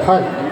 हाय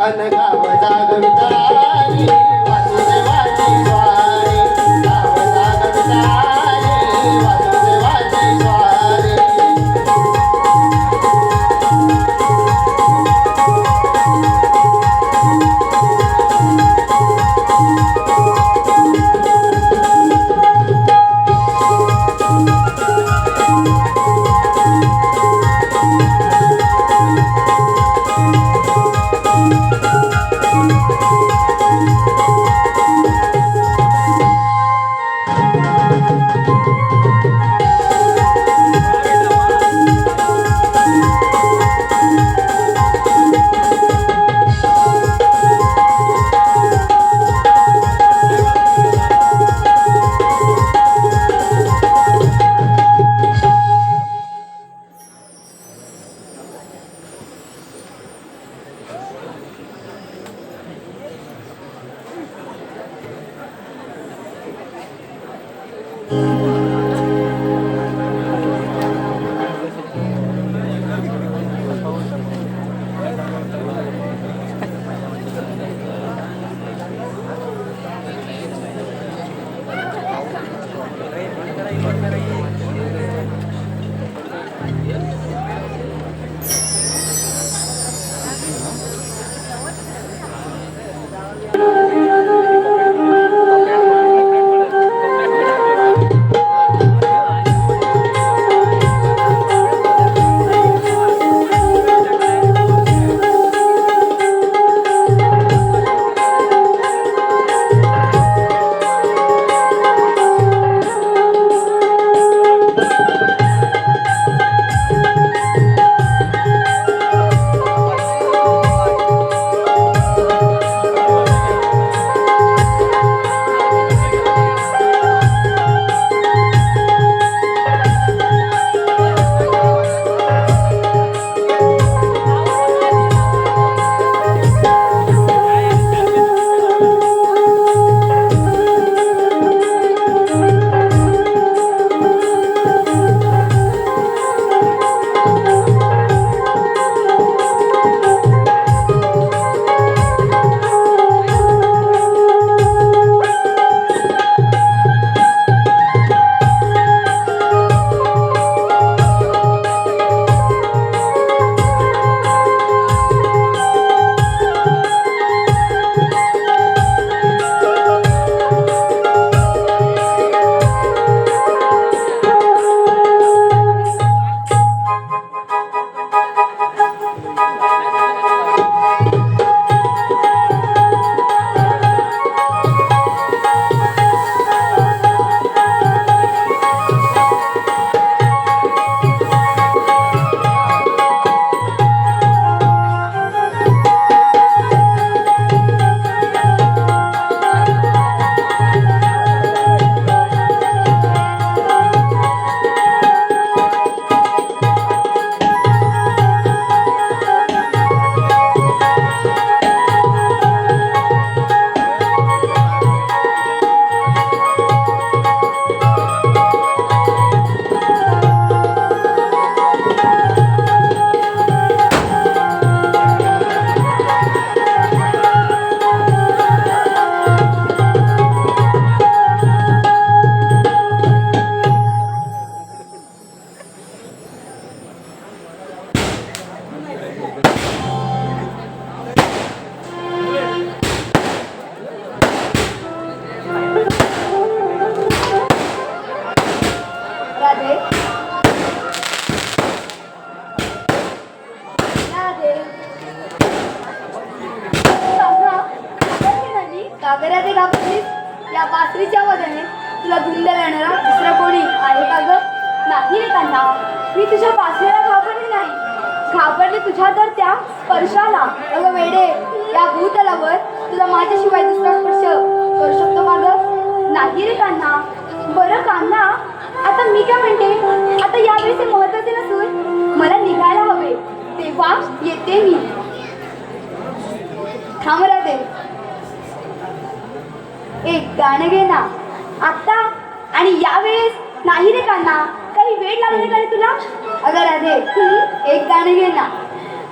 अन गाव जागवितारी वासुदेवाची स्वारी गाव जागवितारी वासुदेवाची स्वारी कागराचे कापलीस या बासरीच्या वदने तुला धुंद येणारा दुसरा कोणी आहे का ग? नाही रे कान्हा, मी तुझ्या बासरीला घाबरली नाही, घाबरले तुझ्या तर त्या स्पर्शाला. अगं वेडे, या भूतलावर तुला माझ्याशिवाय दुसरा स्पर्श करू शकतो का ग? नाही रे कान्हा. बरं कान्हा, आता मी काय म्हणते, आता यावेळी ते महत्वाचे नसून मला निघायला हवे, तेव्हा येते मी. थांब राधे, एक गाणं घे ना आता. आणि यावेळेस नाही रे कान्हा, काही वेळ लागले का रे तुला? अगं राधे, एक गाणं घे ना.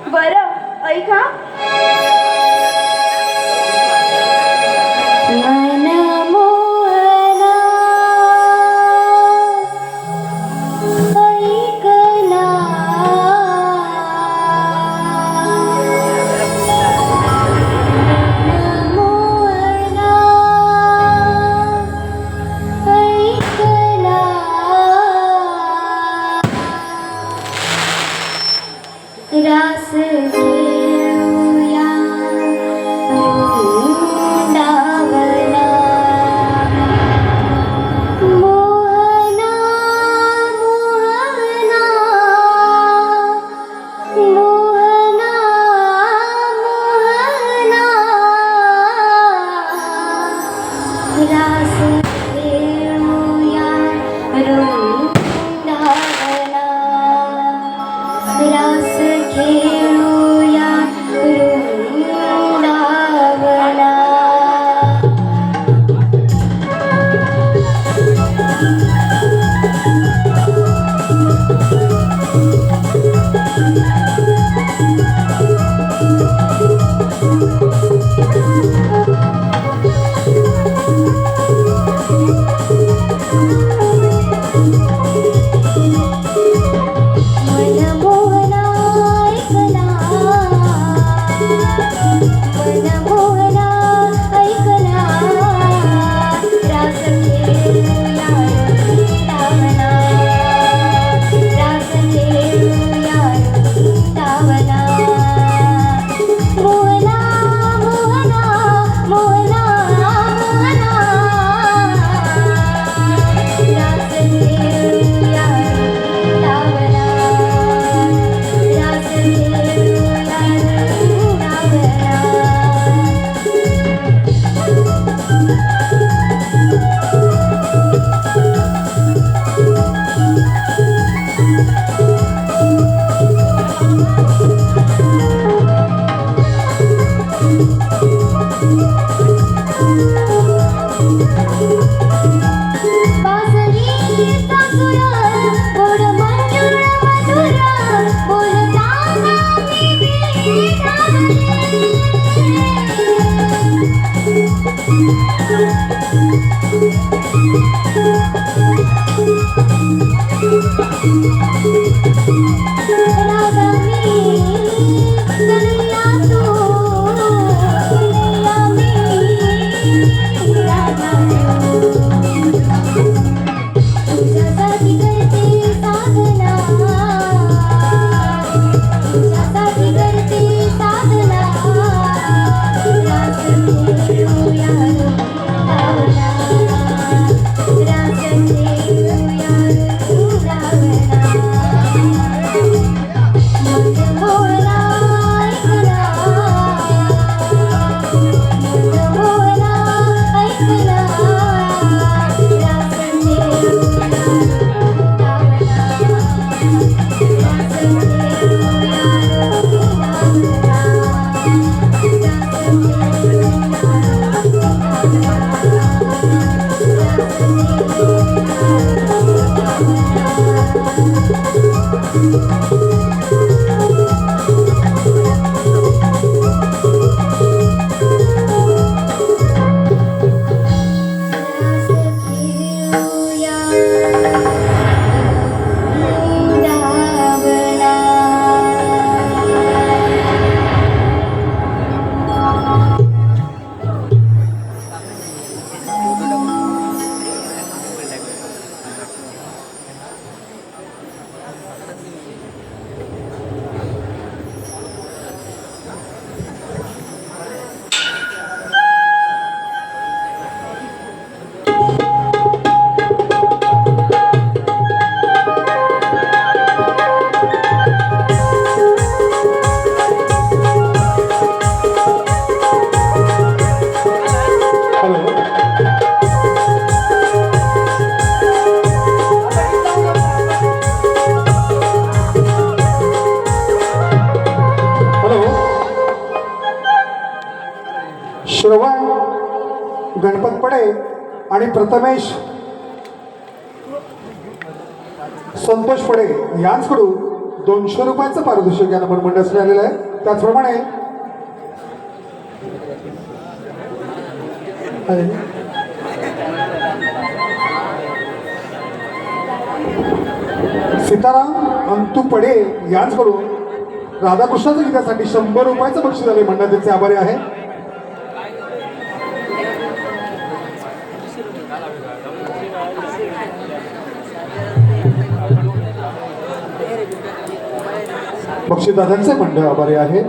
बरं ऐका. श्रवण गणपत पडे आणि प्रथमेश संतोष पडे यांच्याकडून 200 रुपयाचं पारितोषिक या नंबर मंडळास आलेलं आहे. त्याचप्रमाणे सीताराम अंतू पडे यांच्याकडून राधाकृष्णाच्या गीतासाठी 100 रुपयाचं बक्षीस झाले. मंडळ त्यांचे आभारी आहे. बक्षीसदारांचे मंडळ आभारी आहे.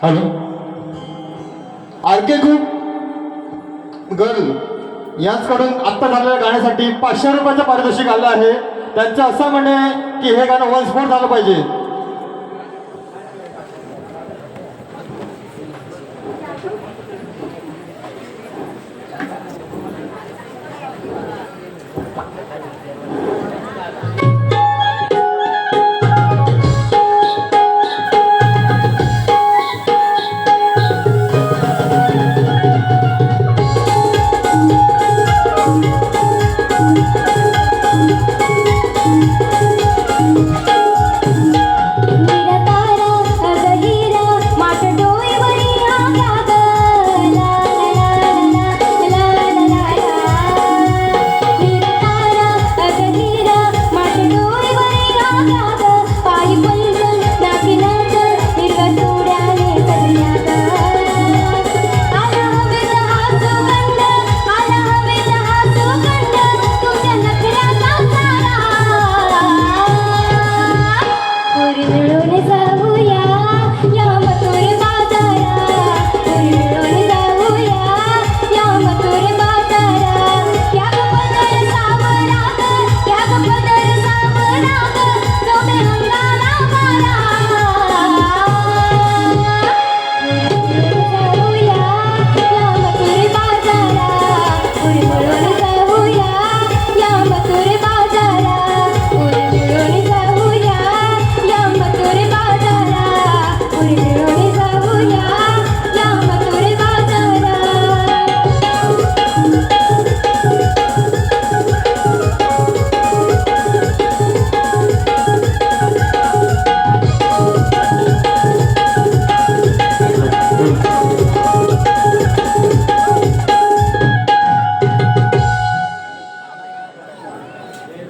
हॅलो, आर के ग्रुप गर्ल यांच्याकडून आत्ता झालेल्या गाण्यासाठी 500 रुपयाचं पारितोषिक आलं आहे. त्यांचं असं म्हणणं आहे की हे गाणं वन्स मोर झालं पाहिजे.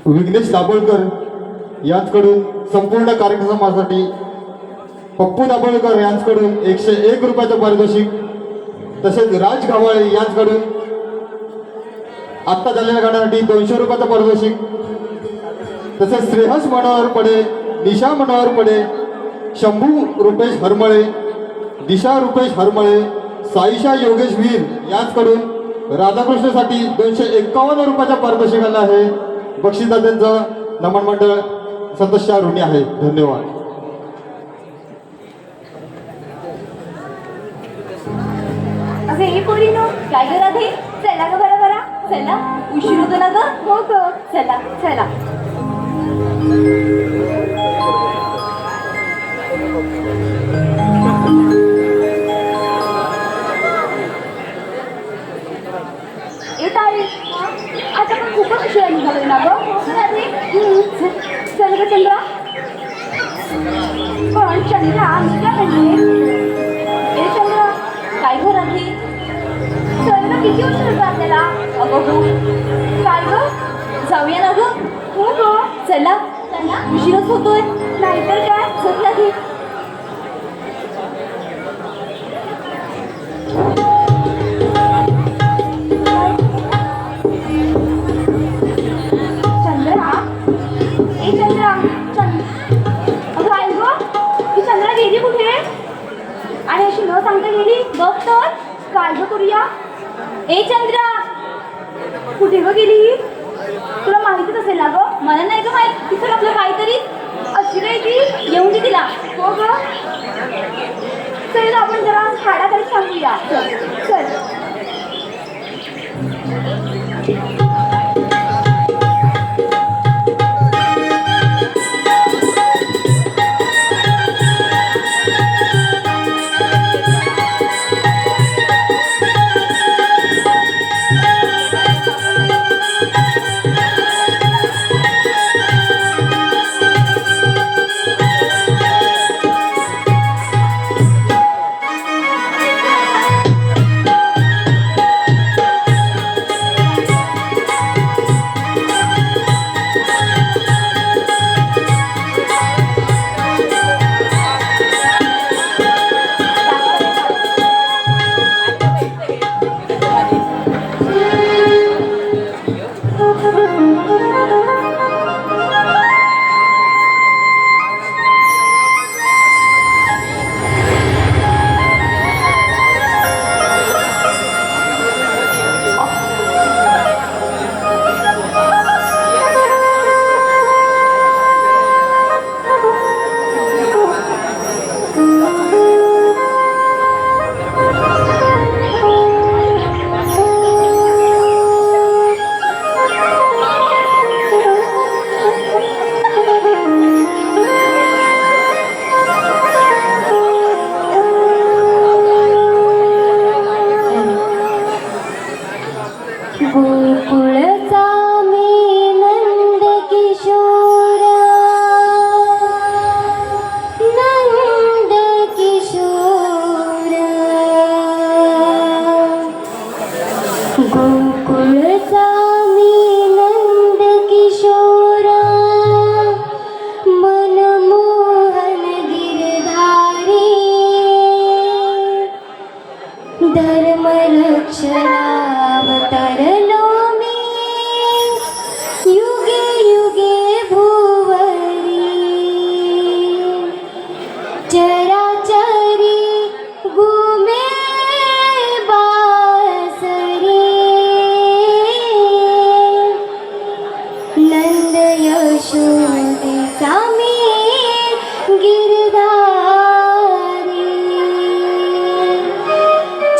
विघ्नेश दाभोळकर यांच्याकडून संपूर्ण कार्यक्रमासाठी पप्पू दाभोळकर यांच्याकडून 101 रुपयाचं पारितोषिक, तसेच राज घावाळे यांच्याकडून आत्ता झालेल्या गाण्यासाठी 200 रुपयाचं पारितोषिक, तसेच श्रेयस मनोहर पडे, दिशा मनोहर पडे, शंभू रुपेश हरमळे, दिशा रुपेश हरमळे, साईशा योगेश वीर यांच्याकडून राधाकृष्णसाठी 251 रुपयाचं पारितोषिक आलं आहे. बक्षीसदात्यांचं नमन मंडळ सदस्य ऋणी आहे. धन्यवाद. अगं हे पोरी नो काय ग राधे, चला ग बरा बरा, चला उशीर होतो ना ग. हो ग, चला चला. येत आहे आता पण खूपच उशिरा निघालोय ना ग. चल ग चंद्रा. पण चंद्रा मी काय म्हणते, ए चंद्रा काय घर आहे, चल ना, किती उशीर होतो आपल्याला. अगं हो, काय ग, जाऊया ना ग. हो ग, चला चला, उशीरच होतोय. नाहीतर काय, चल लागेल. आणि अशी न सांगता गेली. बघ तर काय ग करूया. ए चंद्रा, कुठे ग गेली ही? तुला माहितीच असेल ना ग. मला नाही ग माहित, तिथं आपलं काहीतरी उशीर आहे ती येऊन दे तिला. हो ग चल आपण जरा हाडाखाली सांगूया. चल गोकुळचा मी नंद किशोर गोकुळचा मी नंद किशोर मनमोहन गिरधारी धर्मरक्षणावतरलो मी युगे युगे भुवरी चराचरी गुमे बासरी नंद यशोदेचा मी गिरधारी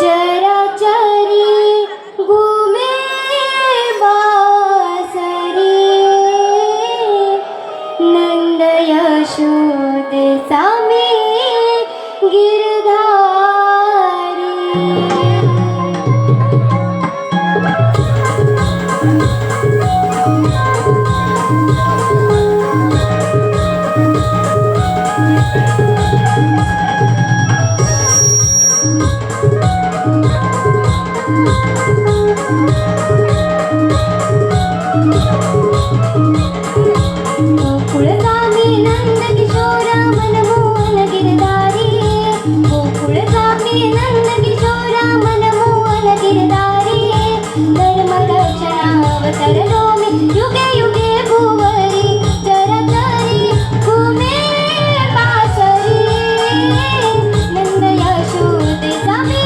चराचरी गुमे बासरी नंद यशोदेचा मी गिरधारी. गोकुळचा मी नंद किशोर मनमोहन गिरधारी गोकुळचा मी नंद किशोर मनमोहन गिरधारी धर्मरक्षणावतरलो मी युगे युगे भुवरी चराचरी घुमे बासरी नंद यशोदेचा मी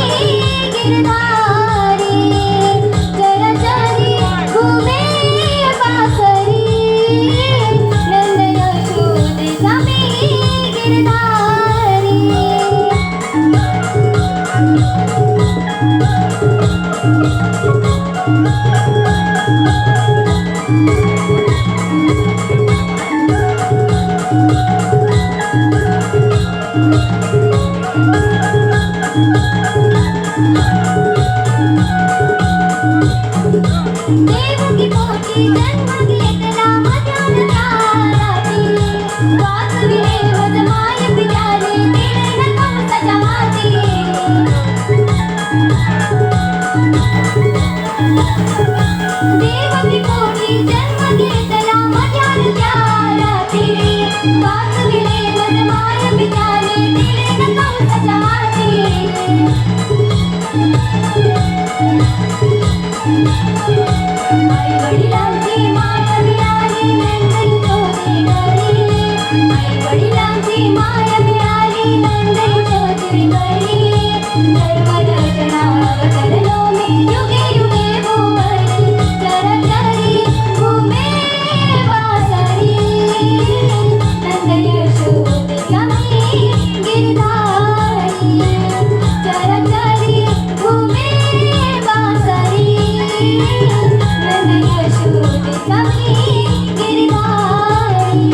गिरधारी चराचरी घुमे बासरी नंद यशोदेचा मी गिरधारी. देवकी पोटी जन्म घेतला मध्यान रात्री वाचविले वदमाय पित्याने दिले न कंसाच्या हाती देवकी पोटी जन्म घेतला मध्यान रात्री वाचविले वदमाय पित्याने दिले न कंसाच्या हाती गिरधारी चरचरी घुमे बासरी नंद यशोदेचा मी गिरधारी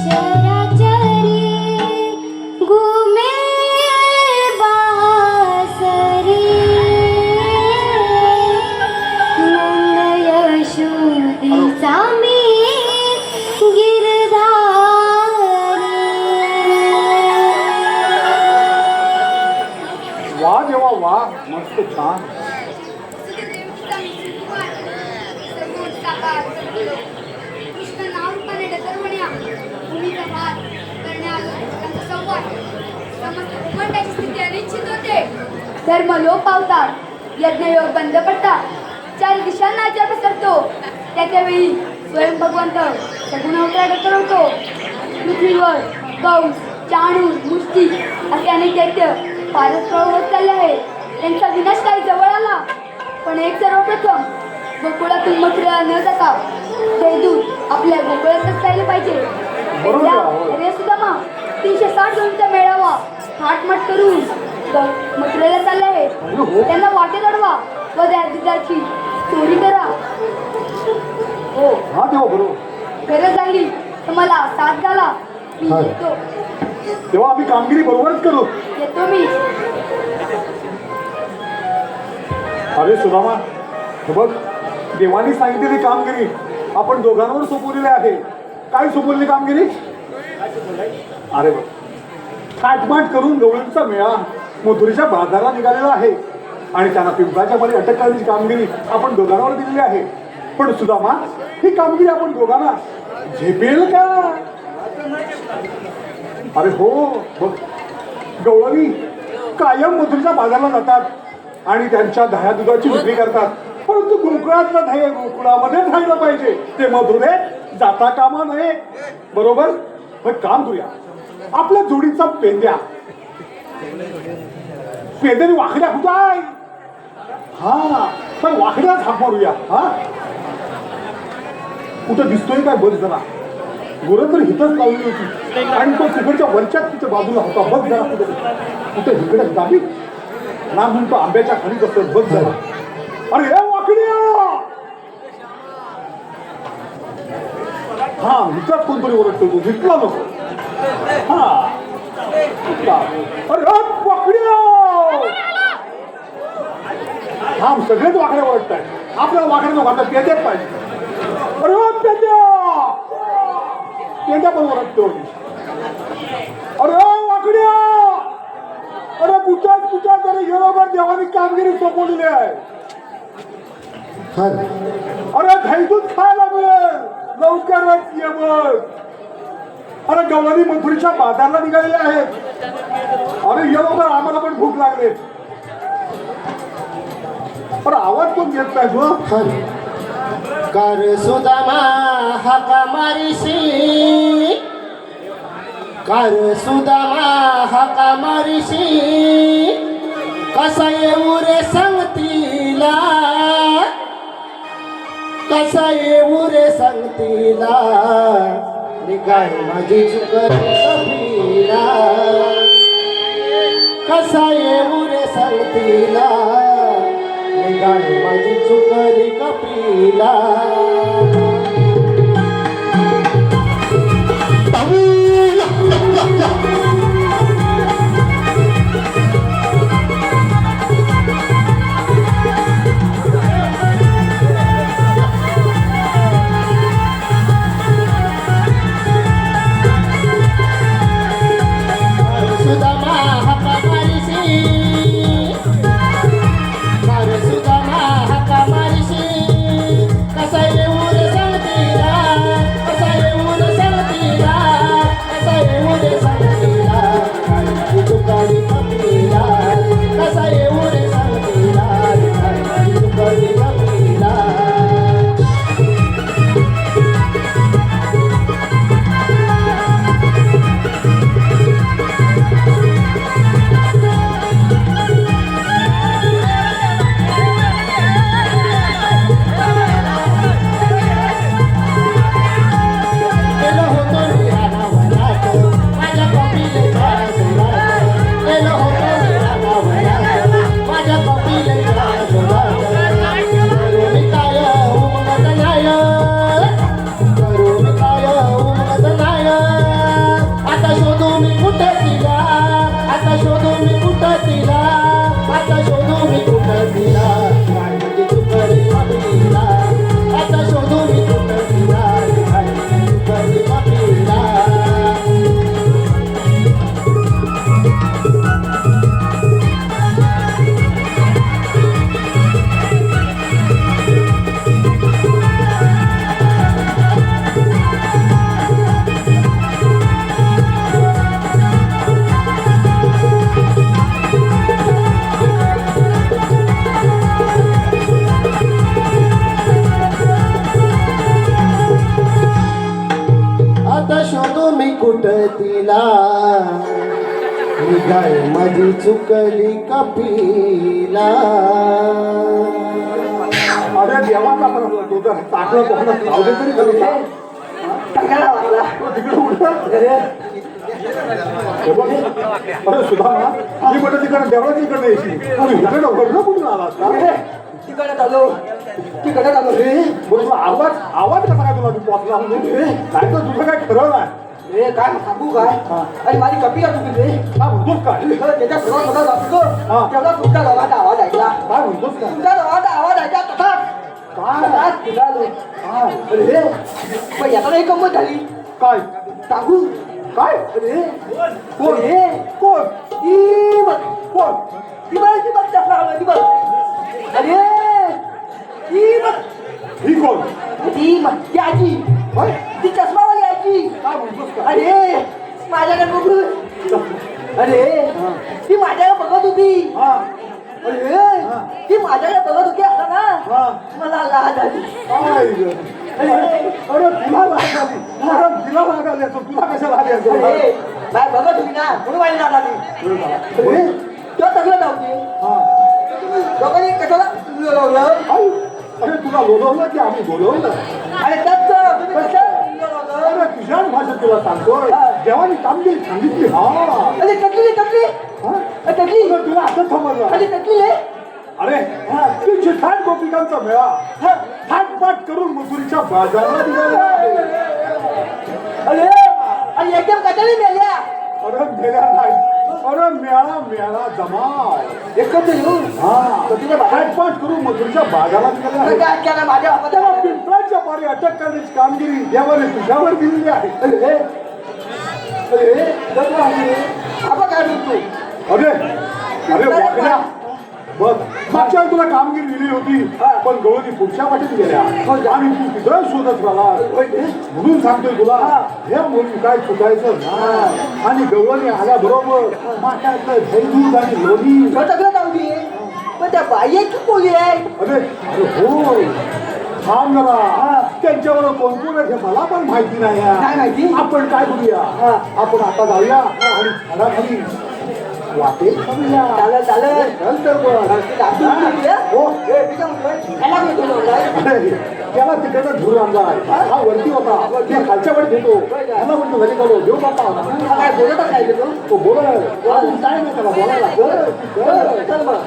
चराचरी घुमे बासरी नंद यशोदेचा मी गिरधारी वा देवा वा, मस्त छान. कृष्ण नाव रूपाने डकरवण्या भूमीचा भार करण्यात त्यांचा संवाद समस्त उमंडाची स्थिती अनिश्चित होते. धर्म लोप पावतात, यज्ञयोग बंद पडतात, चार दिशांना आचार पसरतो. त्याच्या वेळी स्वयं भगवंत सगुण अवतार डकरवतो. पृथ्वीवर कंस, चाणूर, मुष्टी असे अनेक दैत्य फारच प्रौढ होत चालले आहेत. त्यांचा विनाश काही जवळ आला. पण एक सर्वप्रथम गोकुळातून मथुरेला न जाता देवदूत आपल्या गोकुळातच राहिले पाहिजे. बरोबर आहे. अरे सुदामा 360 जणांचा मेळावा थाटमाट करून मथुरेला चालले आहेत. त्यांना वाटेत अडवा व त्या दुधाची चोरी करा. हो, हा देवा बरोबर. गरज लागली तर मला साथ घाला. मी हा. येतो तेव्हा आम्ही कामगिरी बरोबरच करू. येतो मी. अरे सुदामा, हे बघ, देवानी सांगितलेली कामगिरी आपण दोघांवर सोपवलेली आहे. काय सोपवलेली कामगिरी? अरे बघ, थाटमाट करून गवळींचा मेळा मथुरेच्या बाजाराला निघालेला आहे आणि त्यांना पिंपळाच्या मध्ये अटक करण्याची कामगिरी आपण दोघांवर दिलेली आहे. पण सुदामा, ही कामगिरी आपण दोघांना झेपेल का? अरे हो, बघ, गवळणी कायम मथुरेच्या बाजाराला जातात आणि त्यांच्या दह्या दुधाची विक्री करतात. परंतु गोकुळातलं ध्येय गोकुळामध्येच राहिलं पाहिजे. ते मथुरेत जाता कामा नये. बरोबर? मग काम करूया, आपल्या जोडीचा पेंद्या पेंद्याने वाकड्या कुठाय? हा, तर वाकड्याच हाक मारूया. हा, कुठं दिसतोय काय बघ जरा. गुरं तर हिथंच लावली होती आणि तो तिकडच्या वरच्याच तिच्या बाजूला होता. बघ जरा कुठे इकडे गावी ना म्हणून तो आंब्याच्या खालीच असत. बघ जरा. अरे हे वाकड्या, हा, हिच्यात कोणतरी ओरडतो. तो दिसला नको. हा, अरे वाकड्या, हा, सगळेच वाकड्या ओरडतायत. आपल्याला वाकड्या नको, आता पेंद्याच पाहिजे. अरे पेंद्या, पेंद्या पण ओरडतो. अरे वाकड्या, अरे कुठं तरी गेलोबर देवानी कामगिरी सोपवलेली आहे. अरे दहीदूध खायला मिळेल, लवकरच ये बघ. अरे गवळणी मथुरेच्या बाजारला निघालेले आहेत. अरे ये लवकर, आम्हाला पण भूक लागले. अरे आवाज पण येत नाही गं. कर सुदामा हाका मारिशी, कर सुदामा हाका मारिशी, कसा येऊ रे संगतीला, कसा येऊ रे संगतीला, निघाल माझी चुकली कपिला, कसा येऊ रे संगतीला, निघाल माझी चुकली कपिला. सुदामा हाका मारिशी, कर सुदामा हाका मारिशी, कसा मी कुठं तिला आता शोधू मी कुठं तिला काय माझी चुकली कपिला आता शोधू मी कुठं तिला काय माझी चुकली कपिला आता शोधू मी कुठं तिला निघाय माझी चुकली कपिला अरे देवाचा परत तो तर टाकलं कोणाला राहू दे तरी करू का? टाकायला लागला तो तिकडे उडला. हे बघ, अरे सुधामा मी म्हटलं तिकडे देवळाच्या इकडे यायची तू इकडे वरनं कुठून आलास का तिकडे आलो रे बरं तुला आवाज कसा काय तुला तू पोचला म्हणजे काय तर तुझं काय खरं नाही रे काय सांगू काय आणि माझी कपी का चुकली रे काय म्हणतोस काय त्याच्या सर्वात मोठा जातो हा. तेवढा तुमच्या गावाचा आवाज ऐकला काय म्हणतोस काय तुमच्या गावाचा आवाज ऐकला तसाच काय फिरालो अरे पण याला नाही गंमत झाली काय सांगू काय अरे कोण अरे कोण ती बघ कोण ती बघ चष्मा लावला, ती बघ अरे ती बघ ही कोण ती आजी होय? ती चष्मावाली आजी काय म्हणतोस काय अरे माझ्याकडे बघू अरे ती माझ्याकडे बघत होती हा अरे ती माझ्याकडे बघत होती असताना हा मला लाज आली काय ग? अरे तुला लागली अरे तिला लागली असं तुला कशाला आली असं अरे बाय बघत होती ना म्हणून माझी लाज आली अरे तो सगळं नव्हते हा लोकांनी कशाला लोळवलं? आई, अरे तुला बोलवलं की आम्ही बोलवलं अरे त्यात तर तुम्ही कसं लोळवलं? अरे तुझ्याच भाषेत तुला सांगतोय देवानी कामगिरी सांगितली हा अरे टकली हा? टकली अरे तुला असं समजलं अरे टकली रे अरे तीनशे 60 गोपिकांचा मेळा थाटपाट करून मजुरीच्या बाजारला निघाला अरे अरे एकदम कटाळी मेल्या अरे मेळा नाही अरे मेळा जमाव एकत्र येऊन हा थाटपाट करून मजुरीच्या बाजारला निघाले काय केलं माझ्या हातात त्याला पिंपळाच्या पारी अटक करण्याची कामगिरी देवाने तुझ्यावर दिलेली आहे अरे अरे नको आहे आपण काय म्हणतो अरे वाकड्या बघ मागच्या वेळी तुला कामगिरी दिली होती पण गवळणी पुढच्या वाटेत गेल्या आणि तू तिकडं शोधत राहिला म्हणून सांगतोय तुला हे म्हणून काय चुकायचं ना आणि गवळणी आल्याबरोबर माठातलं दूध आणि लोणी सगळं लावली पण त्या बाईची कोली आहे अरे हो थांब जरा त्यांच्यावर कोण कोण आहे हे मला पण माहिती नाही काय माहिती? आपण काय करूया आपण आता जाऊया आणि झाडाखाली वाटे खाऊया. चालेल चल तर मग. हो अरे, त्याला तिकडनं धूर आणलाय हा वरती होता ते खालच्या वर घेतो त्याला म्हणतो घरी चालू देऊ बाप्पा काय बोलतच नाही तो बोलाय अजून काय नाही त्याला बोलायला चल मग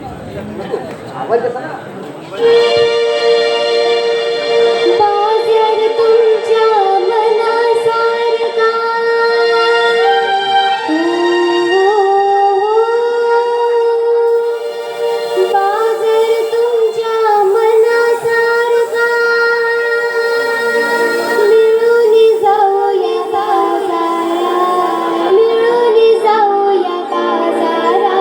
आवाज येतो ना बाजार तुमच्या मनासारखा बाजार तुमच्या मनासारखा मिळून जाऊया बाजारा मिळून जाऊया बाजारा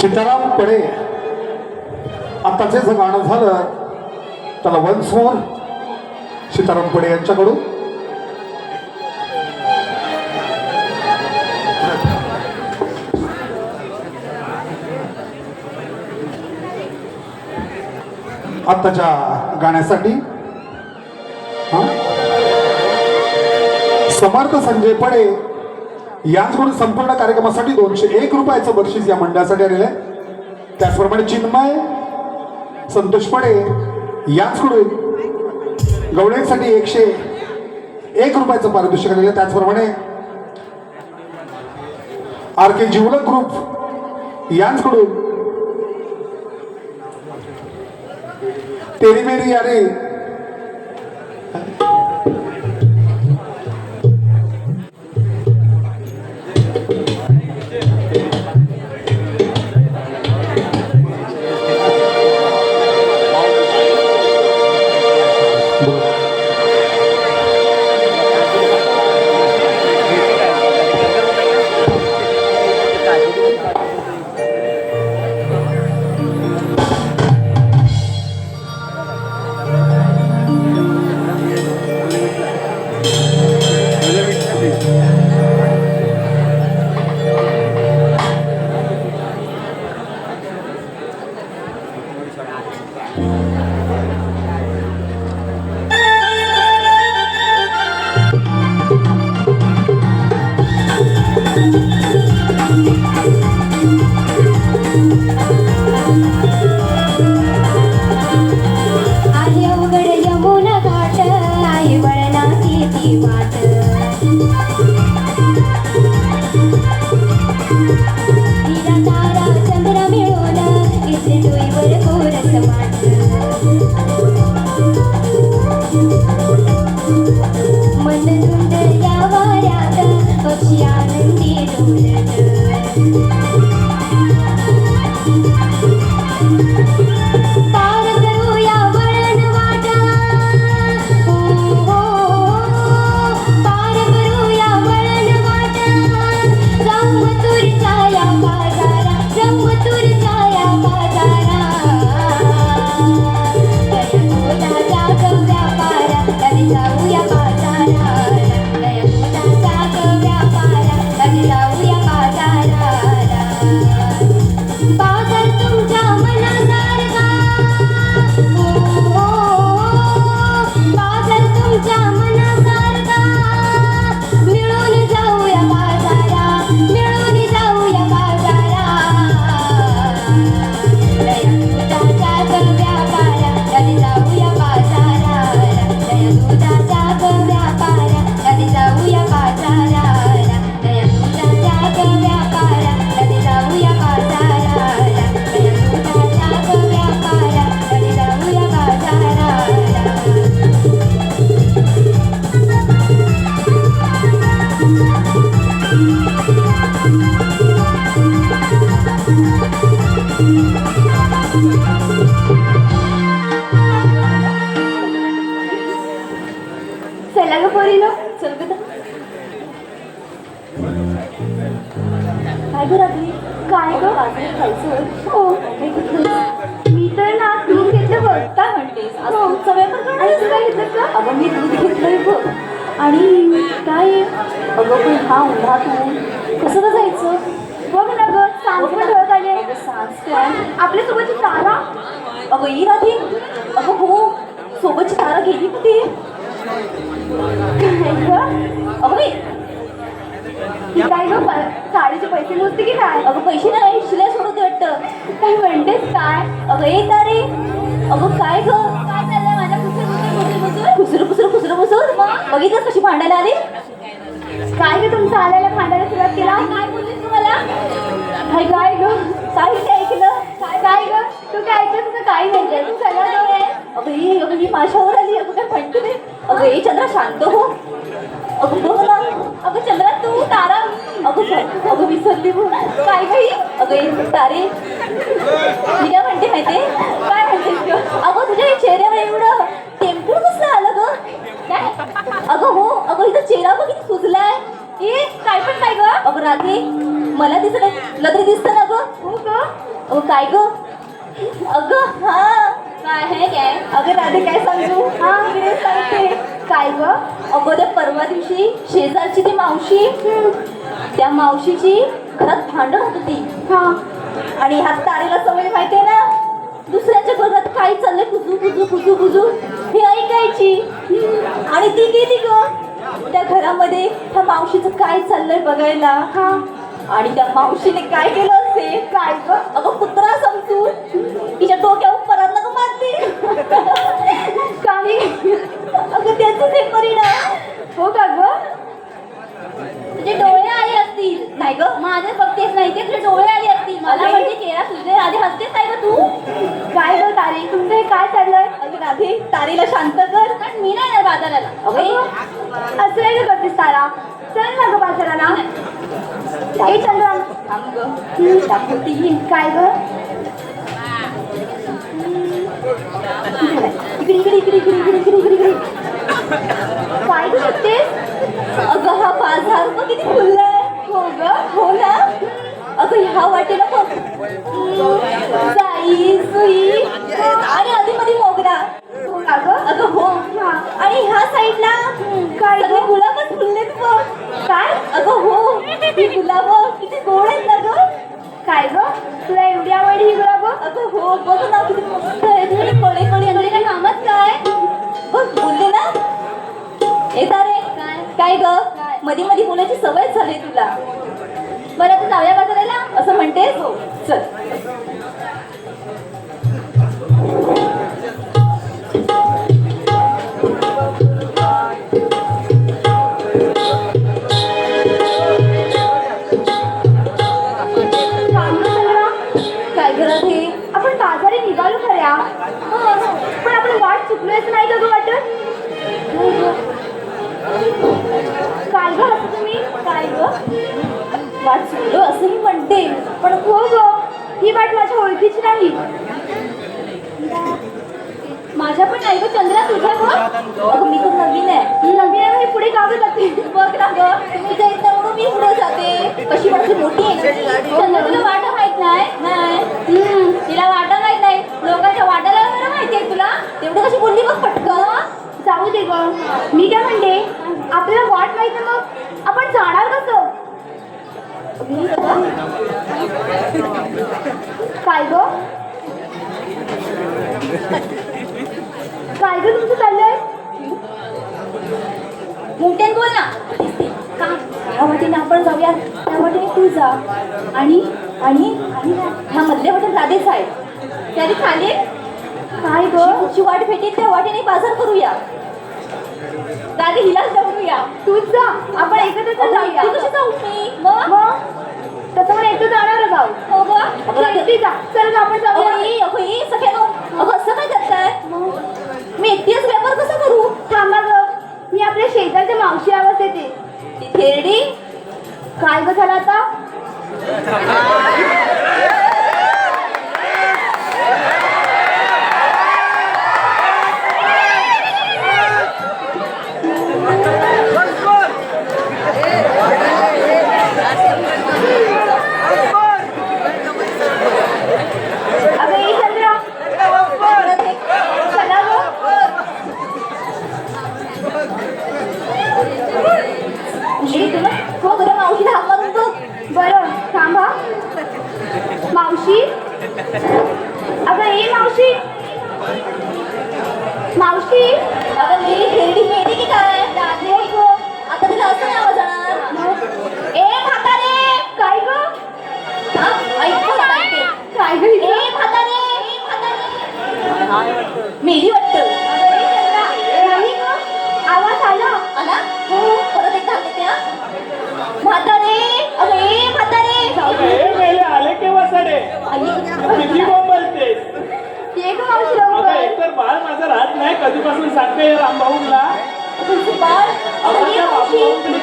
सीताराम पडे आताचे जे गाणं झालं त्याला वन्स मोर सीताराम पडे यांच्याकडून. आत्ताच्या गाण्यासाठी समर्थ संजय पडे यांच्याकडून संपूर्ण कार्यक्रमासाठी 201 रुपयाचं बक्षीस या मंडळासाठी आलेलं आहे. त्याचप्रमाणे चिन्मय संतोष पडे यांच्याकडून गवळ्यांसाठी 101 रुपयाचं पारितोषिक आलेलं आहे. त्याचप्रमाणे RK जिवलक ग्रुप यांच्याकडून तेरी मेरी यारी आहे अवघड यमुना घाट आहे वळणाची ती वाट तिला तारा चंद्र मिळून इथे डोईवर कोरस वाट मंदधुंद या वाऱ्यात पक्षी आनंदी डोलत पार करूया वळण वाटा पार करूया वळण वाटा जाऊ मथुरच्या या बाजारा जाऊ मथुरच्या या बाजारा दया दुधाचा व्यापारा कधी जाऊया बाजारा दया दुधाचा व्यापारा कधी जाऊया बाजारा बाजार तुमच्या मनासारखा बाजार तुमच्या मनासारखा मिळून जाऊया बाजारा मिळून जाऊया बाजारा दया दुधाचा व्यापारा कधी जाऊया बाजारा दया दुधाचा व्यापारा कधी जाऊया बाजारा दया दुधाचा व्यापारा कधी जाऊया बाजारा दया दुधाचा व्यापारा कधी जाऊया बाजारा चला ग पोरीनो चल ग काय ग रात्री काय ग खायचं हो मी तर ना दूध घेतलं बघ काय म्हणतेस सगळ्या पण काय घेतलं का अगं मी दूध घेतलंय बघ आणि काय अगं पण हा उन्हातून कसं का जायचं बघ ना ग सांज पण ढळत आले सांज काय आपल्यासोबतची तारा अगं ही राधी अगं हो सोबतची तारा गेली कुठे काय ग साडीचे पैसे मोजते की काय अगं पैसे नाही शिलाई सोडवते वाटतं काय म्हणतेस काय अगं येत रे अगं काय ग काय चाललंय माझ्या खुसर बघितलंस कशी भांडायला आली काय ग तुमचं आल्याला भांडायला सुरुवात केला काय बोललीस तुम्हाला काय ग काही ऐकलं काय ग तू काय ऐकलं तुझं काही नाही तू सगळं अगं ही माझ्यावर आली अगं काय म्हणतो मी अगं हे चंद्रा शांत हो अगं बघ ना अगं चंद्रा तू तारा अगं विसरली काय काही अगं तारे मी काय म्हणते माहिती काय म्हणते अगं तुझ्या चेहऱ्यावर एवढं टेम्पूर कसं आलं ग काय अगं हो अगं हिचा चेहरा बघ किती सुजलाय ए काय पण काय ग? अगं राधे मला दिसत नाही, तुला तरी दिसतं ना ग? हो ग. अगं काय ग? अगं हा काय आहे काय? अगं राधे काय सांगू? हा इकडे सांगते. काय ग? अगं त्या परवा दिवशी शेजारची ती मावशी, त्या मावशीची घरात भांडण होत होती. हा. आणि ह्या तारेला सवय माहितीये ना, दुसऱ्याच्या घरात काय चाललंय कुजू कुजू कुजू कुजू हे ऐकायची. आणि ती गेली ग त्या घरामध्ये त्या मावशीचं काय चाललंय बघायला. हा. आणि त्या मावशीने काय केलं असेल? काय ग? अगं कुत्रा समजून तिच्या डोक्यावर परत नको मारते. काही अगं त्याचे ते परिणाम. हो का ग? तुझे डोळे आले असतील. नाही ग माझे बघतेच नाही ते तुझे डोळे आले असतील. मला म्हणजे केला तुझे आधी हसतेच नाही ग तू. काय ग तारे, तुमचं हे काय चाललंय? अगं राधे तारीला शांत कर. पण मी नाही येणार बाजाराला. अगं असं नाही ग करतेस तारा. चल ना ग बाजाराला. ए चंद्रा. थांब ग दाखवते ही. काय ग? इकडे इकडे इकडे इकडे इकडे इकडे इकडे इकडे. काय ग शकतेस? अगं हा बाजार बघ किती खुललाय. हो ग. हो ना. अगं ह्या वाटेला बघ जाई सुई आणि आधी मध्ये मोगरा. हो का ग? अगं हो. हा. आणि ह्या साईडला काय सगळे ग? गुलाबच फुललेत बघ. काय? अगं हो ही गुलाब किती गोड आहेत ना ग. काय ग? तुला एवढी आवडली ही गुलाब? अगं हो बघ ना किती मस्त आहेत. आणि कडे कडे आणि काय कामात काय बघ बोलले ना. येता रे काय ग मध्ये मध्ये बोलायची सवय झाली तुला. बरं तू जाऊया बाजाराला असं म्हणतेस. हो चल. काय करत हे आपण बाजारी निघालो खऱ्या, पण आपण वाट चुकलोच नाही का ग वाटत? काय ग असं तुम्ही? काय ग वाट चुकलो असं मी म्हणते. पण हो ग, ही वाट माझ्या ओळखीची नाही. माझ्या पण नाही ग चंद्रा, तुझ्या ग? अगं मी तर नवीन आहे. नवीन आहे, हे पुढे गावं जाते. बघ ना ग तुम्ही जाईल तर म्हणून मी पुढे जाते. कशी वाटते मोठी आहे चंद्रा तुला वाटा माहित नाही? तिला वाटा माहित नाही. लोकांच्या वाटाला वगैरे माहिती आहे तुला. तेवढं कशी बोलली बघ पटकन. जाऊ दे ग. मी काय म्हणते, आपल्याला वाट माहित नाही मग आपण जाणार कसं? काय ग? काय ग तुमचं चाललंय? मोठ्यान बोल ना. का ह्या वाटेने आपण जाऊया, त्या वाटेने तू जा. आणि आणि आणि ह्या मधल्या वाटेत राधेच आहे. त्याने खाली काय ग? पुढची वाट भेटेल त्या वाटेने बाजार करूया. राधे हिलाच जाऊया. तूच जा, आपण एकत्रच जाऊया. तू कशी जाऊ मी मग तसं पण एकटं जाणार जाऊ. हो ग तू एकटी जा. चल ग आपण जाऊया. सगळ्यांना अगं असं काय करताय. मी एकटीच व्यापार कसा करू. थांबा ग, मी आपल्या शेजारच्या मावशी आवाज येते. ती थेरडी काय ग झालं आता? अगं ये चंद्रा, चला ग. हो बरं मावशीला हाक मारून बघ. बरं थांबा. मावशी, अगं ये मावशी. मावशी, अगं मी थेरडी मेली की काय. राधे हो आता तुला असं नाही आवाज जाणार. ए म्हातारे. काय ग? ऐकतो ना ऐकते. काय ग ए हिचं? म्हातारे मेली वाटतं. नाही ग, आवाज आला. आला हो परत एकदा हाक देते. म्हातारे अगं ए म्हातारे आले केव्हा साडे किती बोंबलतेस. ये ग मावशी आता लवकर. एकतर बाळ माझं राहत नाही कधीपासून सांगते रामभाऊला.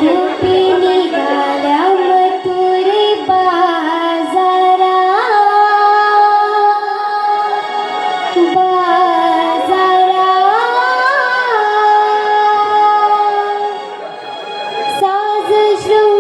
गोपी निघाल्या मथुरे बाजारा बाजारा साज श्रृंगार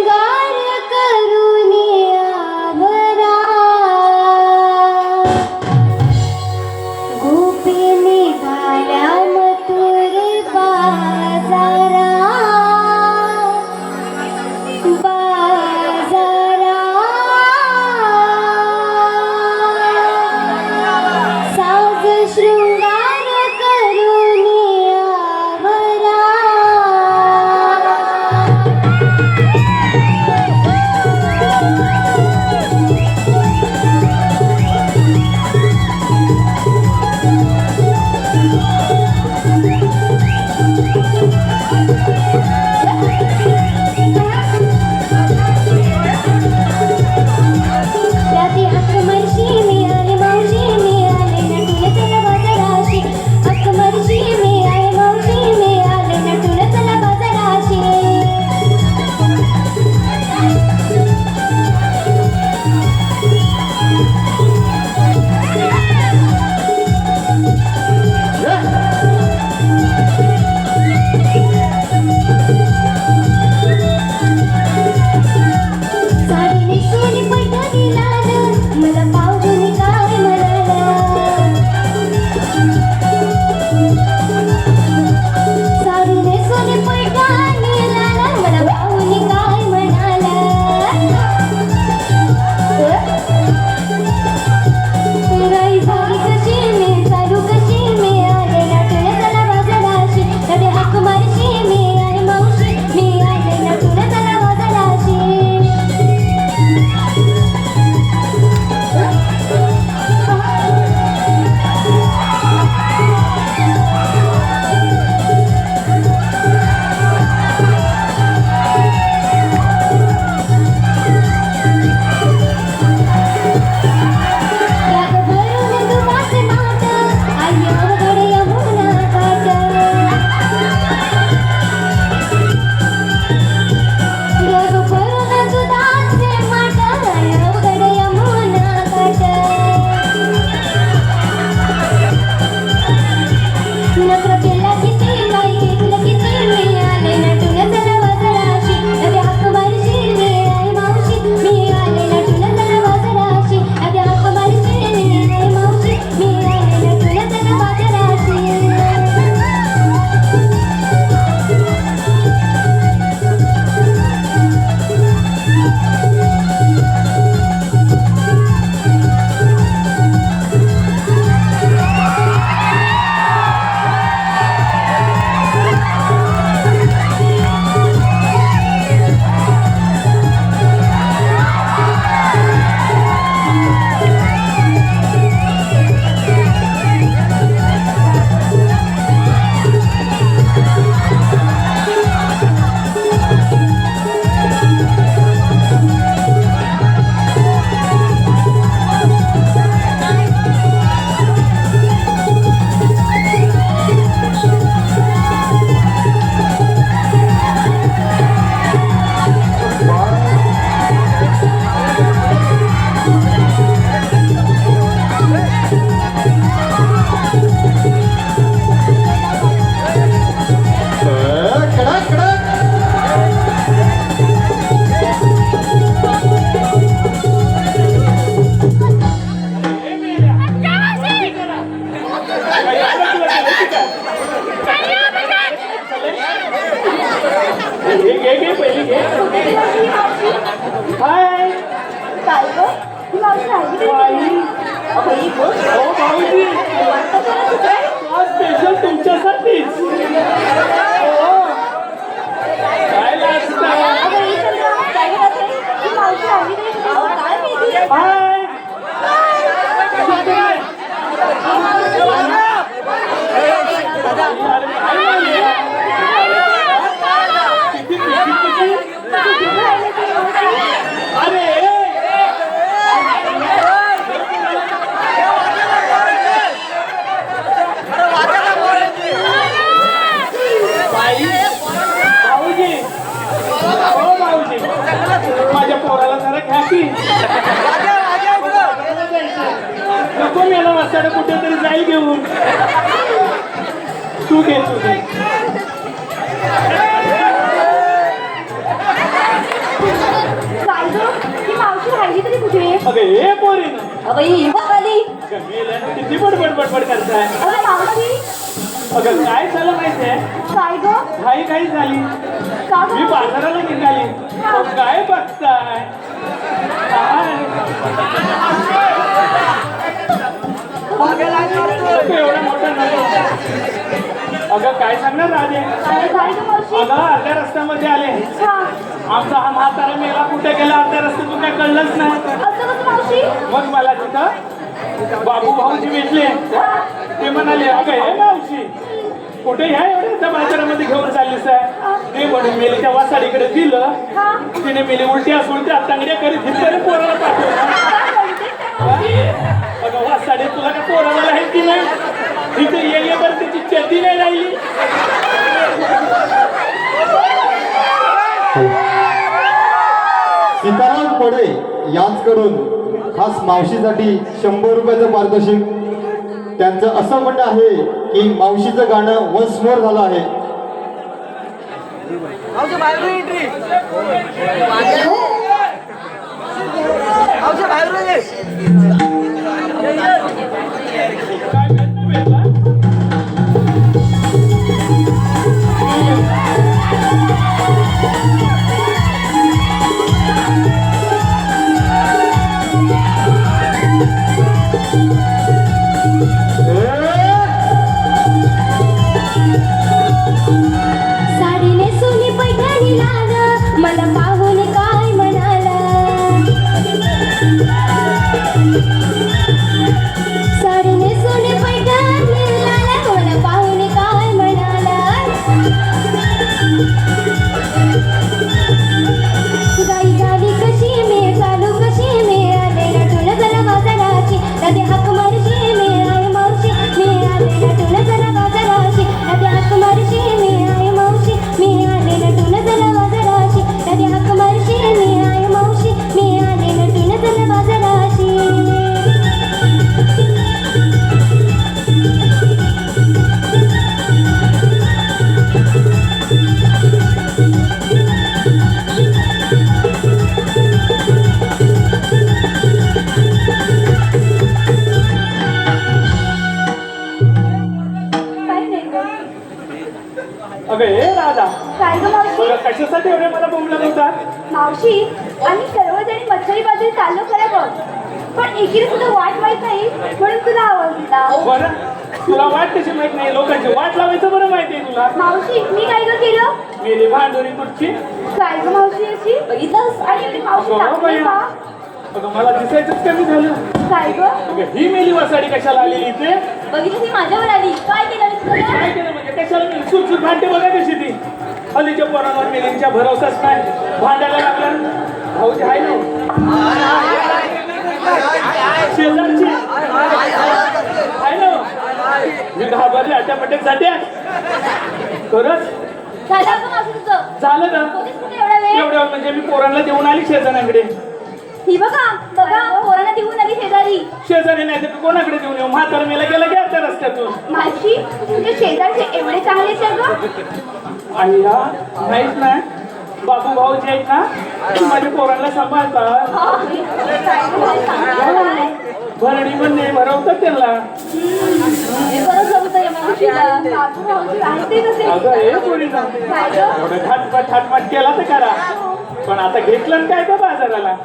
घे पहिली घे. हाय काय ग ही मावशी राहिली तरी बाई. कुठे? हो भाऊजी, स्पेशल तुमच्यासाठीच. हो. काय लागतं? अगं, ही चंद्रा, काय ग बापरे? ही मावशी राहिली तरी कुठे? काय माहिती? हाय. माझ्या पोराला जरा घ्या की. नको मेला वाचाडं कुठेतरी जाईल घेऊन. तू घे. काय ग ही मावशी राहिली तरी कुठे? अगं हे पोरीनं अगं ही बघ आली. अगं मेल्यानं किती बडबड करताय. अगं मावशी अगं काय झालं माहितीये, काय ग घाई झाली. का मी ग? बाजाराला निघाली. अहो, काय बघताय? काय? एवढा मोठा नको. अगं काय सांगणार राजे. काय ग मावशी? अगं अर्ध्या रस्त्यामध्ये आले. हा आमचा हा म्हातारा मेला कुठे गेला अर्ध्या रस्त्यातून काय कळलंच नाही. असं कसं मावशी? मग मला तिथं बाबू भाऊजी भेटले. ते म्हणाले अगं हे मावशी कुठे ह्या एवढ्या बाजारामध्ये घेऊन चाललीस आहे. ते म्हणून मेलीच्या वासाडीकडे दिलं. हा तिने मेली उलट्या सुलट्या तांगड्या करीत हितरी पोराला पाठवलं. काय बोलते मावशी? अगं वासाडे तुला का पोराला राहील की नाही. तिथे ये बरं तिची चेती नाही राहिली. सीताराम पडे यांचकडून खास मावशीसाठी 100 रुपयाचं पारितोषिक. त्यांचं असं म्हणणं आहे की मावशीचं गाणं वन्स मोर झालं आहे. काय भेटला? साडी नेसून पैठणी लाग मला पाहून काय म्हणाला. साडी नेसून पैठणी लाग मला पाहून काय म्हणाला. गाई गाडी कशी मी चालू कशी मी आले नटून जरा बाजाराची नदी हाक मारशी मी आई मावशी मी आले नटून जरा बाजाराची नदी हाक मारशी मी आई मावशी मी आले नटून जरा बाजाराची नदी हाक मारशी मी आई मावशी मी आले नटून जरा बाजाराची. काय नाही ग. अगं हे राधा काय ग मावशी? बरं कशासाठी एवढे मला बोंबलत होता. मावशी आम्ही सर्वजणी मच्छरी बाजरी चाललो खरं बघ, पण एकीने सुद्धा वाट माहित नाही म्हणून तुला आवडला. बरं तुला वाट कशी माहित नाही. लोकांची वाट लावायचं बरं माहितीये तुला. मावशी मी काय ग केलं? मेली भांडोरी तुझची. काय ग मावशी अशी? बघितलंस? आणि एवढी मावशी अगं चांगली बाई. का? अगं मला दिसायचंच कमी झालं. काय ग? अगं ही मेली वासाडी कशाला आलेली इथे. बघितलं ती माझ्यावर आली. काय केलं मी तुला? काय केलं म्हणजे कशाला मेली. सुटसुट भांडते बघा कशी ती. हल्लीच्या पोरांवर मेलींच्या भरोसाच नाही. भांडायला लागला भाऊजी आहे ना शेजारची आहे ना. मी घाबरले अट्यापट्याक जाते खरंच. झालं का मावशी तुझं? झालं ना पोलीस कुठे एवढा वेळ? एवढ्या म्हणजे मी पोरांना देऊन आली शेजाऱ्यांकडे. ही बघा पोरांना देऊन आली शेजारी. शेजारी नाही तर कोणाकडे देऊन येऊ. म्हातारा मेला गेला की अर्ध्या रस्त्यातून. मावशी तुझे शेजारचे एवढे चांगले आहेत ग. आईला माहित नाही. बाबू भाऊजी आहेत ना ती माझ्या पोरांना सांभाळतात. चांगलं भरणी पण नाही भरवतात त्यांना. हे बरं जमतंय मला. मावशीला. बाबू भाऊजी आहे ते कसे अगं हे पोरी ना काय गं? एवढं थाटमाट केला तर करा पण आता घेतलं काय का बाजाराला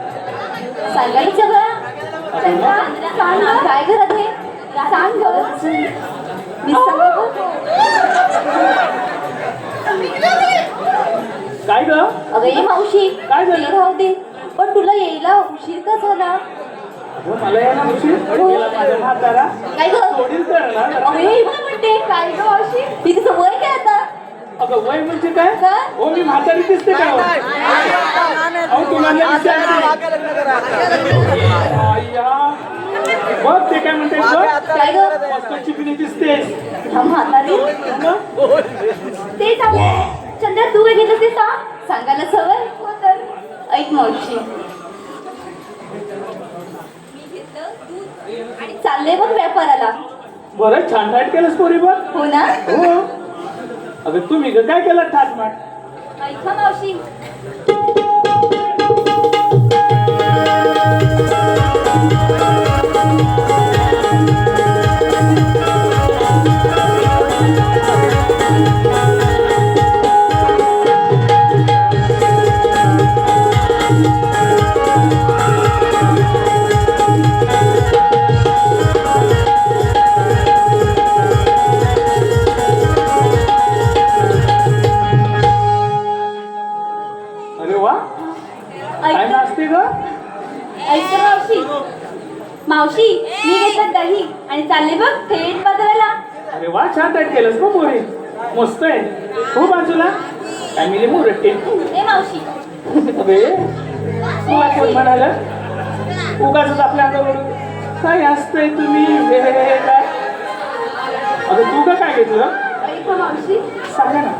सांगायचं सगळं. चंद्रा, सांग गं. काय घरात हे सांग गं. मी सांगू काय ग अगं ये मावशी काय झालं? ते राहू दे पण तुला यायला उशीर का झाला? अगं मला यायला उशीर गेला माझ्या म्हातारा काय ग सोडील तर ना अगं हे काय म्हणते काय गं मावशी? ती तिचं वय काय आता? अगं वय म्हणजे काय काय? हो मी म्हातारी दिसते का हो? अहो तुम्हाला विचारते आय्या. बघ ते काय म्हणते बघ काय ग मस्त चिकणी दिसतेस हा म्हातारी मग ते सांग. चंद्रा तू काय घेतलं ते सांग. सांगायला सवय हो तर. ऐक मावशी मी घेतलं दूध आणि चालले बघ व्यापाराला. बरं छान टाईट केलंस पोरी बघ हो ना हो अगं तुम्ही ग काय केलं ठाटमाट ऐका मावशी अरे वा काय ऐक नाचते ग ऐक मावशी मावशी मी घेतलं दही आणि चालले बघ थेट बाजाराला. अरे वा छान टाईट केलंस बघ पोरी मस्त आहे हो बाजूला फॅमिली मोरटे ए मावशी अबे तुला कोण म्हणाल उगाच आपल्या अंगावरून काय असतंय तुम्ही हे काय अगं तू का काय घेतलं ऐका मावशी. सांगा ना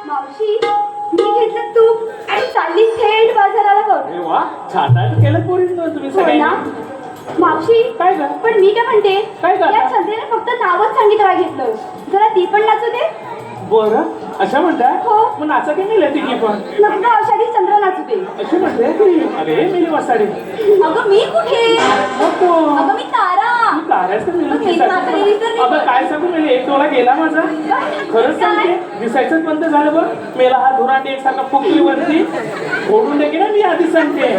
मावशी मी घेतलं तूप आणि चालली थेट बाजाराला बघ. अरे वा छान टाईट केलं पोरी तुम्ही हो सगळे ना? मावशी काय ग पण मी काय म्हणते काय गं? या चंद्रेने फक्त नावच सांगितलं घेतलं. जरा ती पण नाचू दे. बरं अशा म्हणताय हो. मग नाचा की मिळेल तिघी पण नको औषधी चंद्र नाचू दे. अशी म्हणते की अरे मिली वसाडे अगं मी कुठे नको अगं मी तारा ताऱ्याच तर मिळून मी म्हातारी विसरली. अगं काय सांगू म्हणजे एक डोळा गेला माझा खरंच सांगते दिसायचंच बंद झालं बघ मेला हा धुरांडी एकसारखा फुकली वरती ओढून दे की ना मी आधी सांगते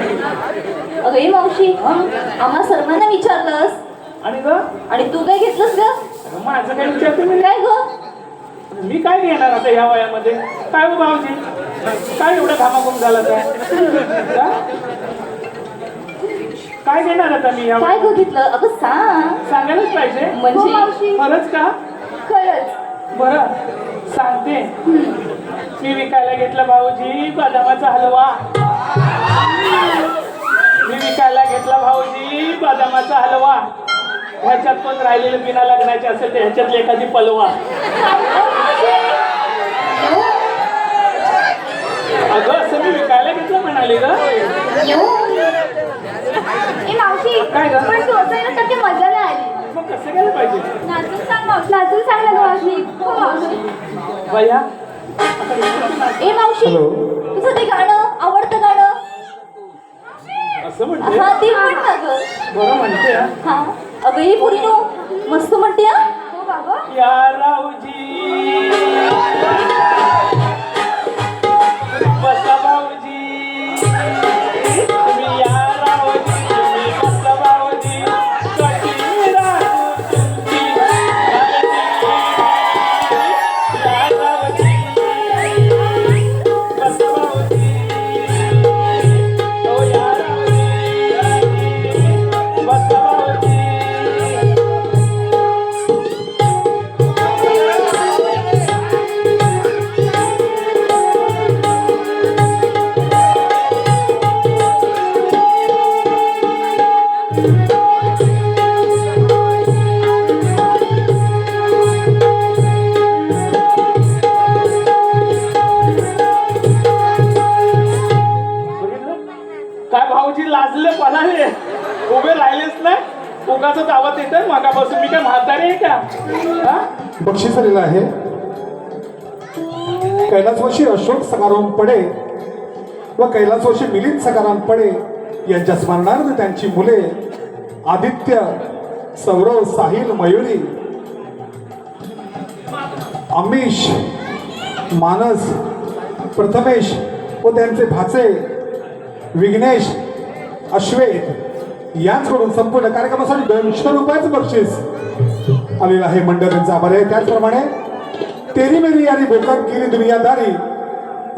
अगं ये मावशी आम्हा सर्वांना विचारलंस आणि ग आणि तू काय घेतलंस ग अगं, माझं काय विचारते मी काय ग मी काय घेणार आता ह्या वयामध्ये काय हो भाऊजी काय एवढा घामाघूम झाला काय का? काय घेणार आता मी या काय ग घेतलं अगं सांग सांगायलाच पाहिजे हो म्हणजे मावशी खरंच का खरंच. बरं सांगते मी विकायला घेतला भाऊजी बदामाचा हलवा मी विकायला घेतला भाऊजी बदामाचा हलवा ह्याच्यात पण राहिलेलं बिना लग्नाचे असेल तर ह्याच्यातली एखादी पलवा अगं असं मी विकायला घेतलं म्हणाले ग ए मावशी काय गं? पण तू असं ना सध्या मजा नाही आली. मग कसं केलं पाहिजे नाचून सांग मावशी. नाचून सांग ना गं मावशी. हो मावशी. भैया ए मावशी हॅलो. तुझं ते गाणं आवडतं गाणं असं म्हणते हा ते म्हण ना ग बरं म्हणते हा. हा अगं ही पोरीनो मस्त म्हणते हा हो बाबा. या राऊजी बसा भाऊजी तुम्ही या राऊजी तुम्ही बसा भाऊजी कशी राहू तुमची या राऊजी बसा भाऊजी ओ या राऊजी बसा भाऊजी बघितलं? काय भाऊजी लाजले पळाले उभे राहिलेच ना उगाच आवाज येतं मागापासून मी काय म्हातारे आहे का हा? बक्षीस आलेलं आहे कैलासवासी अशोक सखाराम पडे व कैलासवासी मिलिंद सखाराम पडे यांच्या स्मरणार्थ त्यांची मुले आदित्य, सौरव, साहिल, मयुरी, अमिश, मानस, प्रथमेश व त्यांचे भाचे विघ्नेश, अश्वेत यांच्याकडून संपूर्ण कार्यक्रमासाठी 200 रुपयाचं बक्षीस आलेलं आहे. मंडळ त्यांचा आभार आहे. त्याचप्रमाणे तेरी मेरी यारी बोकर गिरी दुनियादारी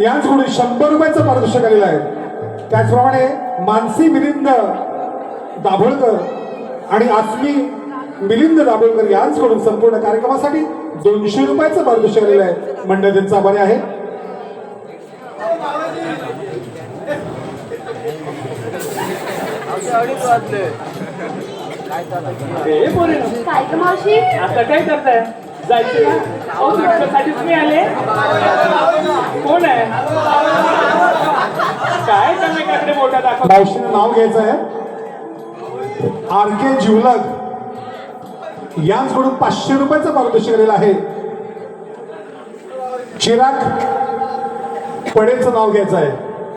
यांच्याकडून 100 रुपयाचं पारितोषिक आलेलं आहे. त्याचप्रमाणे मानसी मिलिंद दाभोळकर आणि आसमी मिलिंद दाभोळकर यांच्याकडून संपूर्ण कार्यक्रमासाठी 200 रुपयाचं पारितोषिक आलेलं आहे. मंडळ त्यांचा आभार आहे. ए पोरी काय ग मावशी आता काय करताय जायचं ना अहो तुमच्यासाठी तुम्ही आले कोण आहे काय तुम्ही काकडे मोठा दाखव मावशीनं नाव घ्यायचं आहे RK जिवलग यांच्याकडून 500 रुपयाचं पारितोषिक आलेलं आहे. चिराग पडेचं नाव घ्यायचं आहे.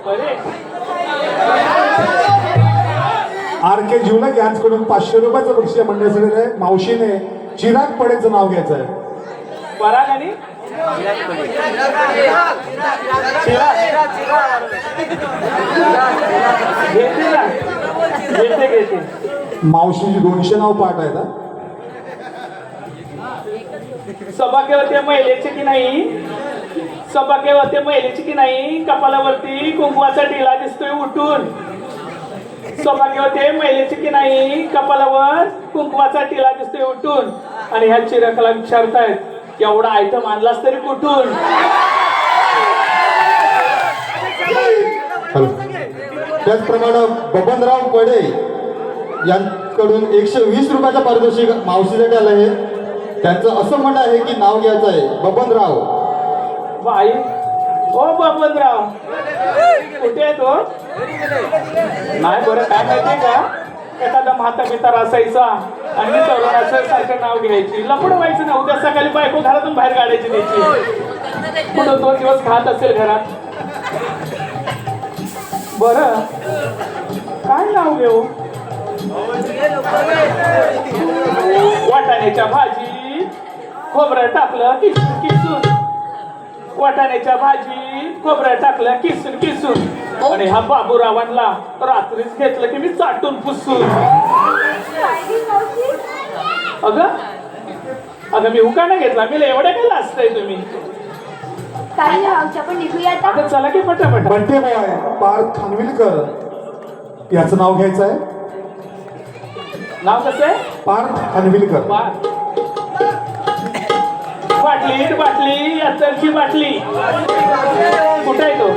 बरे RK जिवलग यांच्याकडून 500 रुपयाचं बक्षीस मंडळासाठी आहे. मावशीने चिराग पडेचं नाव घ्यायचं आहे. पराग आणि घेते ना घेते घेते मावशीची 200 नाव पाठ आहेत. सभागृहात महिलेची की नाही सभागृहात महिलेची की नाही कपालावरती कुंकवाचा टिला दिसतोय उठून सभागृहात महिलेची की नाही कपालावर कुंकवाचा टिला दिसतोय उठून आणि ह्या चिरकला विचारतायत एवढा आयटम आणलास तरी कुठून हॅलो. त्याचप्रमाणे बबनराव पडे यांकडून 120 रुपयाचं पारितोषिक मावशीसाठी आलं आहे. त्यांचं असं म्हणणं आहे की नाव घ्यायचं आहे बबनराव. बाई ओ बबनराव कुठे आहे तो नाही बरं काय माहितीये का एखादा म्हाता बितार असायचा आणि मी तरुणाचं सारखं नाव घ्यायची लपड व्हायचं ना उद्या सकाळी बायको घरातून बाहेर काढायची त्याची पुढं 2 दिवस खात असेल घरात बरं काय नाव घेऊ वाटाण्याच्या भाजी खोबरं टाकलं किसून किसून वाटाण्याच्या भाजी खोबरं टाकलं किसून किसून आणि हा बाबूरावांना रात्रीच घेतलं की मी चाटून पुसून अगं अगं मी उकाना घेतला मी एवढ्या काय लाजताय तुम्ही काय नाही मावशी आपण निघूया आता आता चला की पटापट बंटे बॉय पार्थ खानविलकर याचं नाव घ्यायचं आहे. नाव कसं आहे पार्थ खानविलकर. बाटली बाटली अत्तरची बाटली कुठे आहे तो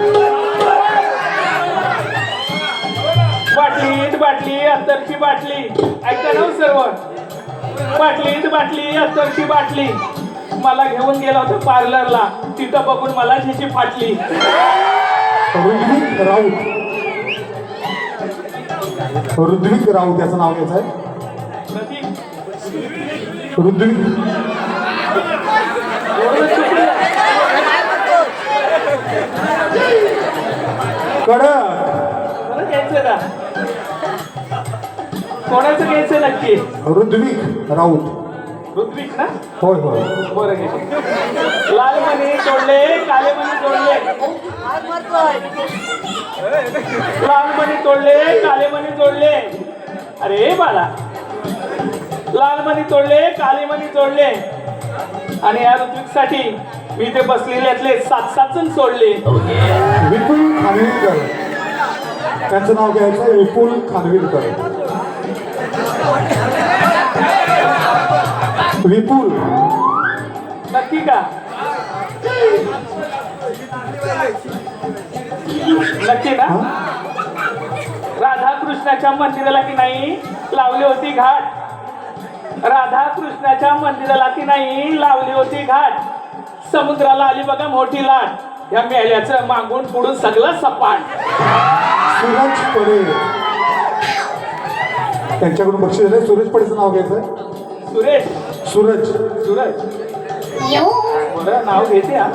बाटलीत बाटली अत्तरची बाटली ऐका ना सर्व बाटलीत बाटली अत्तरची बाटली मला घेऊन गेला होता पार्लरला तिथं बघून मला झिची फाटली ऋद्विक राऊत ऋद्विक राऊत याचं नाव घ्यायचं आहे. ऋद्विक कडक घ्यायचं ना कोणाचं घ्यायचं नक्की ऋद्विक राऊत. ऋत्विक ना होय होय. बरं घे लाल मणी जोडले काले मणी जोडले लाल मणी तोडले काले मणी जोडले अरे बाला लाल मणी तोडले काले मणी जोडले आणि या ऋत्विकसाठी मी ते बसलेल्यातले 7 जण सोडले विपुल खानविलकर त्यांचं नाव घ्यायचं आहे. विपुल खानविलकर. विपुल नक्की का नक्की ना राधाकृष्णाच्या मंदिराला की नाही लावली होती घाट. राधा कृष्णाच्या मंदिराला की नाही लावली होती घाट. समुद्राला आली बघा मोठी लाट. या मेल्याचं मागून पुढून सगळं सपाट. सूरज पडे त्यांच्याकडून बक्षीस दिलंय. सूरज पडेचं नाव घ्यायचंय. सुरेश सूरज सूरज बरं नाव घेते हा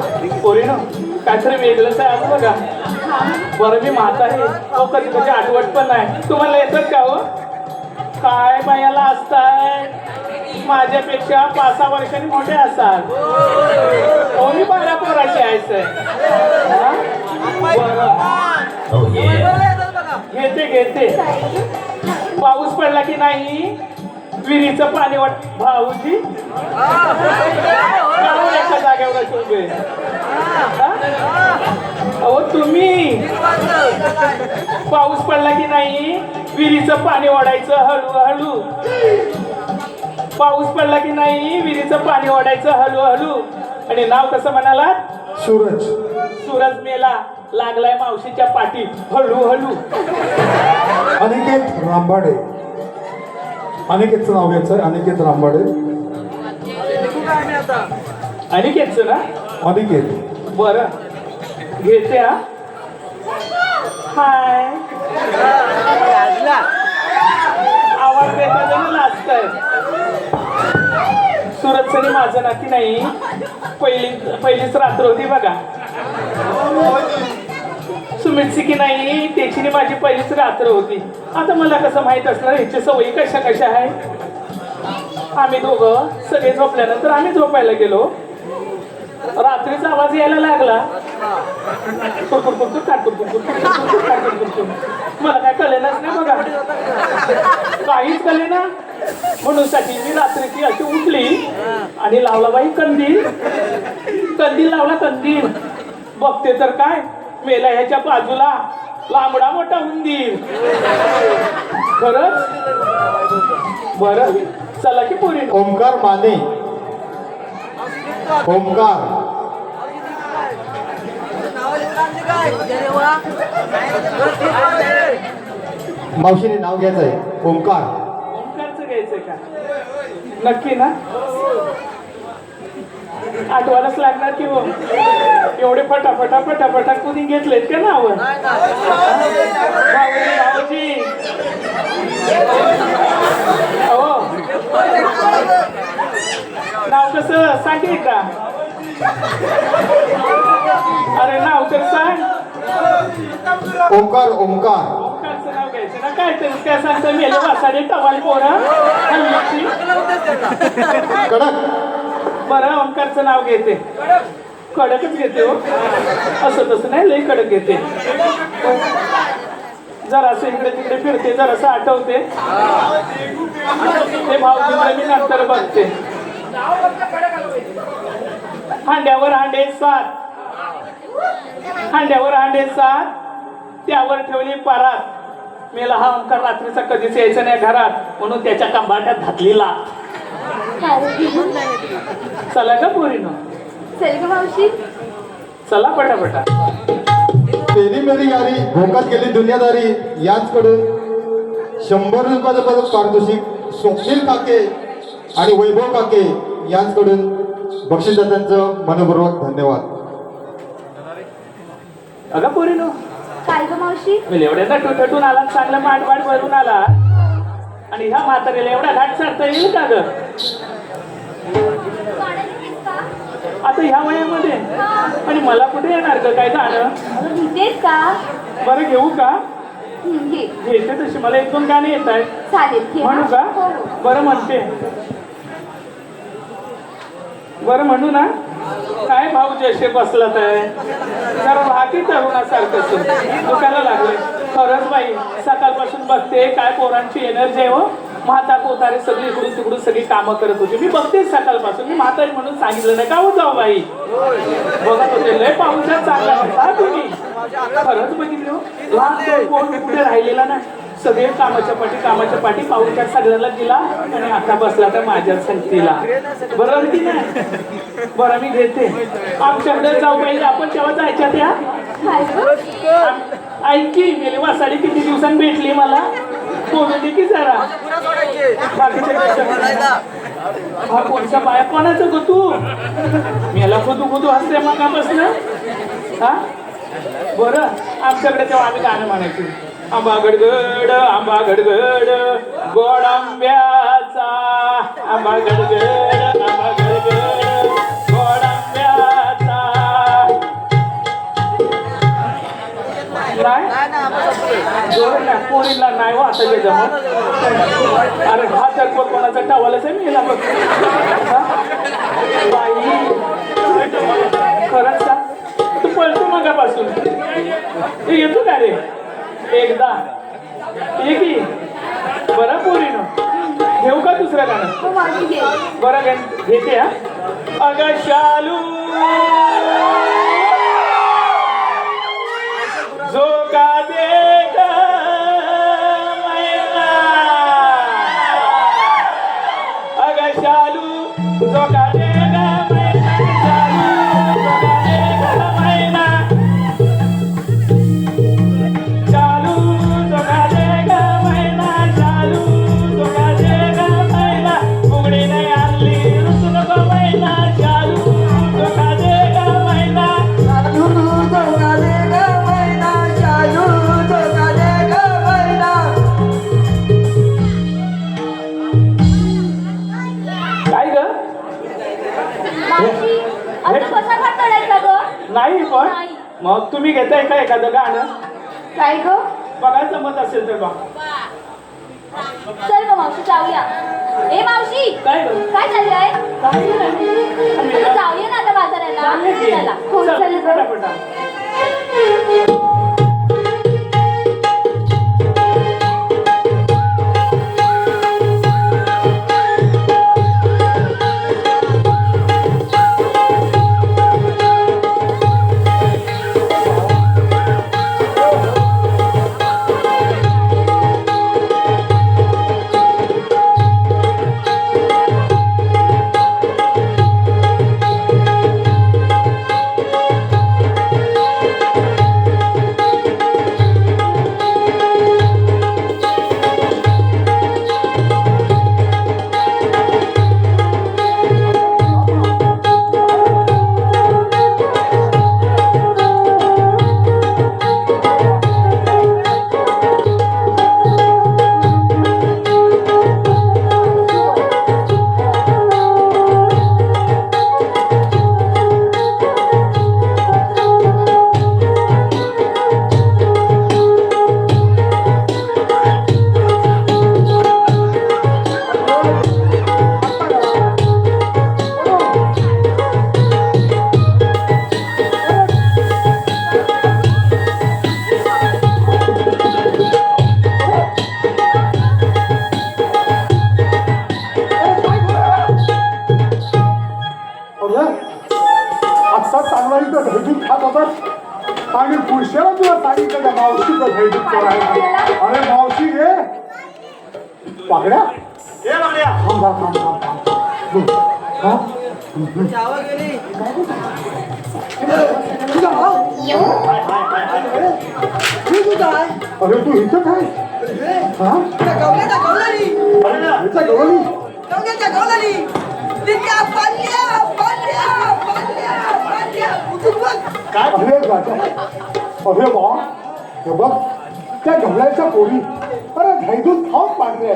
पोरीनं. काहीतरी वेगळंच आहे आज बघा. बरं मी म्हातारी हो कधी कधी आठवत पण नाही. तुम्हाला येतात का हो? काय बायाला असताय माझ्यापेक्षा 5-6 वर्षांनी मोठे असाल. हो मी 12 पोराची आहे. घेते घेते. पाऊस पडला की नाही विहिरीचं पाणी वाट भाऊजी काहून एका जागेवर उभे? अहो तुम्ही पाऊस पडला की नाही विहिरीचं पाणी ओढायचं हळूहळू. पाऊस पडला की नाही विहिरीचं पाणी ओढायचं हळूहळू. आणि नाव कसं म्हणालात? सूरज. सूरज मेला लागलाय मावशीच्या पाठी हळूहळू. अनिकेत रामबाडे. अनिकेतचं नाव घ्यायचंय. अनिकेत रामबाडे. अनिकेतचं ना? अनिकेत. बरं घेते हा. हाय आवाज देता जरी लाजताय. सुरतचं माझं ना की नाही पहिलीच रात्र होती बघा. सुमितची की नाही त्याची माझी पहिलीच रात्र होती. आता मला कसं माहित असणार ह्याची सवयी कशा कशा आहे. आम्ही दोघं सगळे झोपल्यानंतर आम्ही झोपायला गेलो. रात्रीचा आवाज यायला लागला. मला काय कळेनाच नाही बघा. काहीच कळे ना. म्हणून साठी मी रात्रीची अशी उठली आणि लावला बाई कंदील. कंदील लावला कंदील. बघते तर काय मेला ह्याच्या बाजूला लांबडा मोठा उंदीर. खरंच बरं चला की पोरी. ओमकार माने. ओमकार मावशीने नाव घ्यायचंय. ओमकार. ओंकारचं घ्यायचंय का? नक्की ना? आठवायलाच लागणार की हो. एवढे फटाफटा फटाफटा कुणी घेतलेत का नाव? भाऊजी हो नाव कसं सांगे का? अरे नाव तर सांग. ओमकार. ओमकार. ओंकारचं नाव घ्यायचं ना. काय तरी काय सांगतं मेले वासाडे टवाल पोरा हल्लीची. कडक. बरं ओंकारचं नाव घेते. कडकच घेते हो. असं तसं नाही लई कडक घेते. जरासं इकडे तिकडे फिरते जरासं आठवते. ते भाऊजींना मी नंतर बघते. हांड्यावर हांडे 7. हांड्यावर हांडे 7 त्यावर ठेवली पारात. मेला हा ओंकार रात्रीचा कधीच यायचा नाही घरात म्हणून त्याच्या कंबाट्यात घातलेला. चला का पोरीनो? चल ग मावशी. चला पटापटा. तेरी मेरी यारी भोकात गेली दुनियादारी यांचकडून 100 रुपयाचं पारितोषिक स्वप्नील काके आणि वैभव काके यांचकडून बक्षीसदात्यांचं मनपूर्वक धन्यवाद. अगं पोरीनो काय ग मावशी? एवढ्या नटून आला चांगलं माटवाट भरून आला आणि ह्या म्हातारीला एवढा घाट चढता येईल का ग? आता ह्या वयामध्ये आणि मला कुठे येणार ग काय गाणं? घेतेस का? बरं घेऊ का? घे. घेते तशी मला 1-2 गाणे येत आहेत. चालेल घे. म्हणू का? हो. बरं म्हणते. बरं म्हणू ना. काय भाऊ जसे बसलात आहे जरा भाकी तरुणासारखं दुखायला लागले. खरंच बाई सकाळपासून बघते काय पोरांची एनर्जी आहे हो. म्हाता कोतारे सगळी इकडून तिकडून सगळी कामं करत होती. मी बघतेच सकाळपासून. मी म्हातारी म्हणून सांगितलं नाही का हो जाऊ बाई. बघत होते लय पाऊसात चांगला म्हणता तुम्ही. खरंच बघितले हो. लहान कोण कुठे राहिलेला ना. सगळे कामाच्या पाठी पाऊसात सगळ्याला दिला आणि आता बसला तर माझ्या संगतीला. बरं की नाही? बरं मी घेते. आमच्याकडे जाऊ पाहिजे आपण तेव्हा जायच्या त्या. काय ग? ऐकी मेली वासाडी किती दिवसांनी भेटली मला. बोलू दे की जरा बाकीच्या पेक्षा. हा कोणच्या बाया कोणाचं गो तू मेला खुदू खुदू हसते मगापासून. हा बरं आमच्याकडे तेव्हा आम्ही गाणं म्हणायचो. आंबा गडगड गोड आंब्याचा आंबा गडगड गोड आंब्याचा. नाही पोरीला नाही वाटायला जमत. अरे हा तर कोणाचा टावालाच आहे मेला बघ. बाई खरंच का तू पळतो मगापासून. हे येतो का रे एकदा ये की. बरं पोरीनं घेऊ का दुसरं गाणं. हो मावशी घे. बरं घेते हा. अगं शालू झोका दे ग मैना. अगं शालू झोका दे ग मैना. शालू झोका दे ग मैना. शालू झोका दे ग मैना. शालू झोका दे ग मैना. फुगडी नाही आणली रुसू नको मैना. शालू झोका दे ग मैना. काय ग मावशी असं कसा का करायचा ग. नाही पण नाही. मग तुम्ही घेताय का एखादं गाणं. काय ग बघायला जमत असेल तर बघ. चल ग मावशी जाऊया. ए मावशी काय ग काय चाललंय. काही नाही. जाऊया ना आता बाजाराला. चालले की. चला. हो, चल, चल ग. पटापटा. असा चांगला इथं धैर्य खात होतास आणि पुरुषाला तुला सांगितलं त्या मावशीचं धैर्य करायला. अरे मावशी घे पाकड्या. थांब थांब थांब थांब थांब. हा? तुझा भाऊ? अरे तू इथं काय हा ह्याचा गवळणी अरे राजा अरे बा हे बघ त्या गवळ्याच्या पोरी अरे घाईतून खाऊन पाडले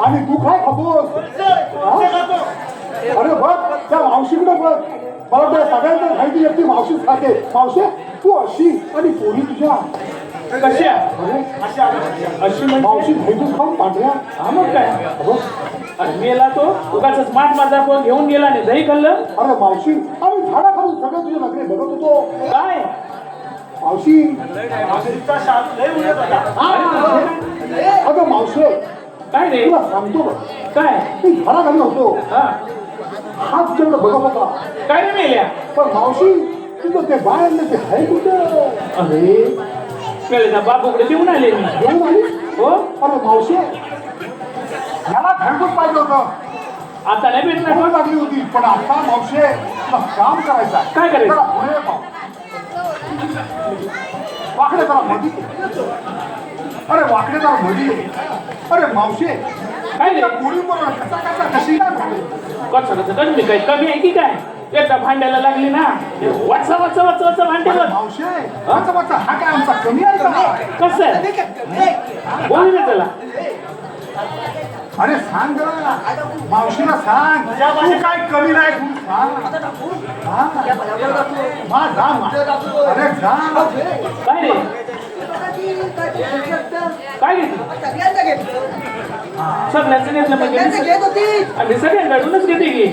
आणि तू काय खातोस. अरे बघ त्या मावशीकडे बघ मला त्या सगळ्यांच्या घाईची व्यक्ती मावशीच खाते. मावशी तू अशी आणि पोरी तुझ्या कशी आहे अरे अशी म्हणजे मावशी घाईतून खाऊन पाडल्या. हा मग काय बघ अरे मेला तो उगाच स्मार्ट माझा फोन घेऊन गेला नाही दही खाल्लं. अरे मावशी आम्ही झाडा खाऊन सगळं तुझे नखरे बघत होतो. काय मावशी अगं मावशी काय रे तुला सांगतो बघ काय मी झाडा खाली होतो हा हात जेवढं बघत होता काय रे मेल्या पण मावशी तुझं ते बाहेरले ते आहे कुठं. अरे मेलेचा बापूकडे देऊन आले मी घेऊन आली हो अरे मावशी ह्याला घरगुत पाहिजे होतं. आता नाही भेटणार भूक लागली होती पण आता मावशी तुला काम करायचं आहे. काय करायचं? जरा पुढे ये पाव. वाकडे जरा मधी अरे वाकडे जरा मधी अरे मावशी काय रे? त्या पोरीबरोबर कसा कसा कशी काय भांडली? कसं मी काय कमी आहे की काय एकदा भांडायला लागली ना वाचा वाचा वाचा वाचा अरे भांड्यावर मावशी वाचा हा काय आमचा कमी आहे का? कसं आहे बोल रे त्याला अरे सांग जरा मावशीला सांग तू काय कमी नाही तू सांग हा. मा, जा मा. अरे जा काय रे काय घेतलं सगळ्यांचं घेतलं म्हणजे आम्ही सगळ्यांकडूनच घेते की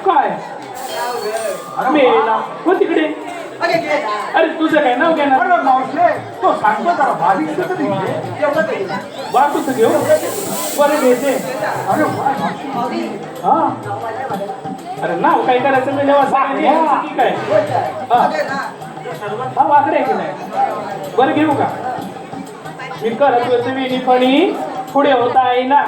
काय मेला हो तिकडे अरे तुझं काय नाव घेणार अरे मावशी तो सांगतो जरा बारीक कधी वा तुझं घेऊ बरं घेते अरे वा, मावशी. हा अरे नाव काय करायचं मी जेव्हा सांगायचं की काय हा वाकडे आहे की नाही बरं घेऊ का मी करत होते वेणीपणी पुढे होता आहे ना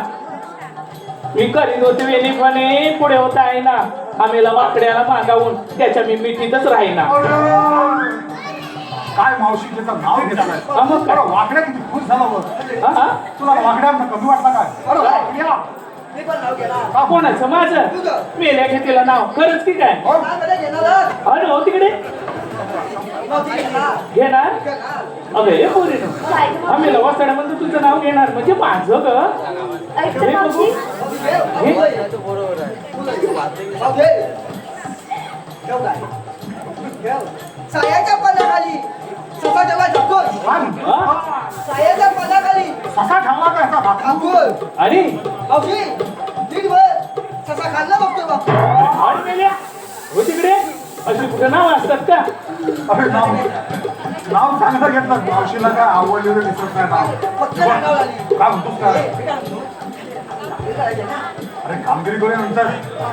मी करीत होते वेणीपणी पुढे होता आहे ना आम्हाला वाकड्याला मागावून त्याच्या मी मिठीतच राहीना काय मावशी त्याचं नाव घेतलंय हा, मग काय? अरे वाकड्या किती खुश झाला बघ हा हा तुला वाकड्यांना कमी वाटला काय अरे वाकड्या कोणाचं माझं मेल्या घेतलेलं नाव खरंच की काय हो? अरे हो तिकडे घेणार अगं हे पोरी आम्ही वाचड्यामध्ये तुझं नाव घेणार म्हणजे माझं ग ऐकतं मावशी सायाच्या पानाखाली ससा ठेवा झाकून काय म्हणतो? हा? सायाच्या पानाखाली ससा ठेवला का याचा बाप? झाकून आणि मावशी नीट वर ससा खाल्ला बघतो बाप आणि मेल्या हो तिकडे अशी कुठे नाव असतात का अरे नाव चांगलं घेतलं मावशीला काय आवडलेलं दिसत नाही नाव फक्त नाव आली काय म्हणतोस काय अरे कामगिरी करूनंतर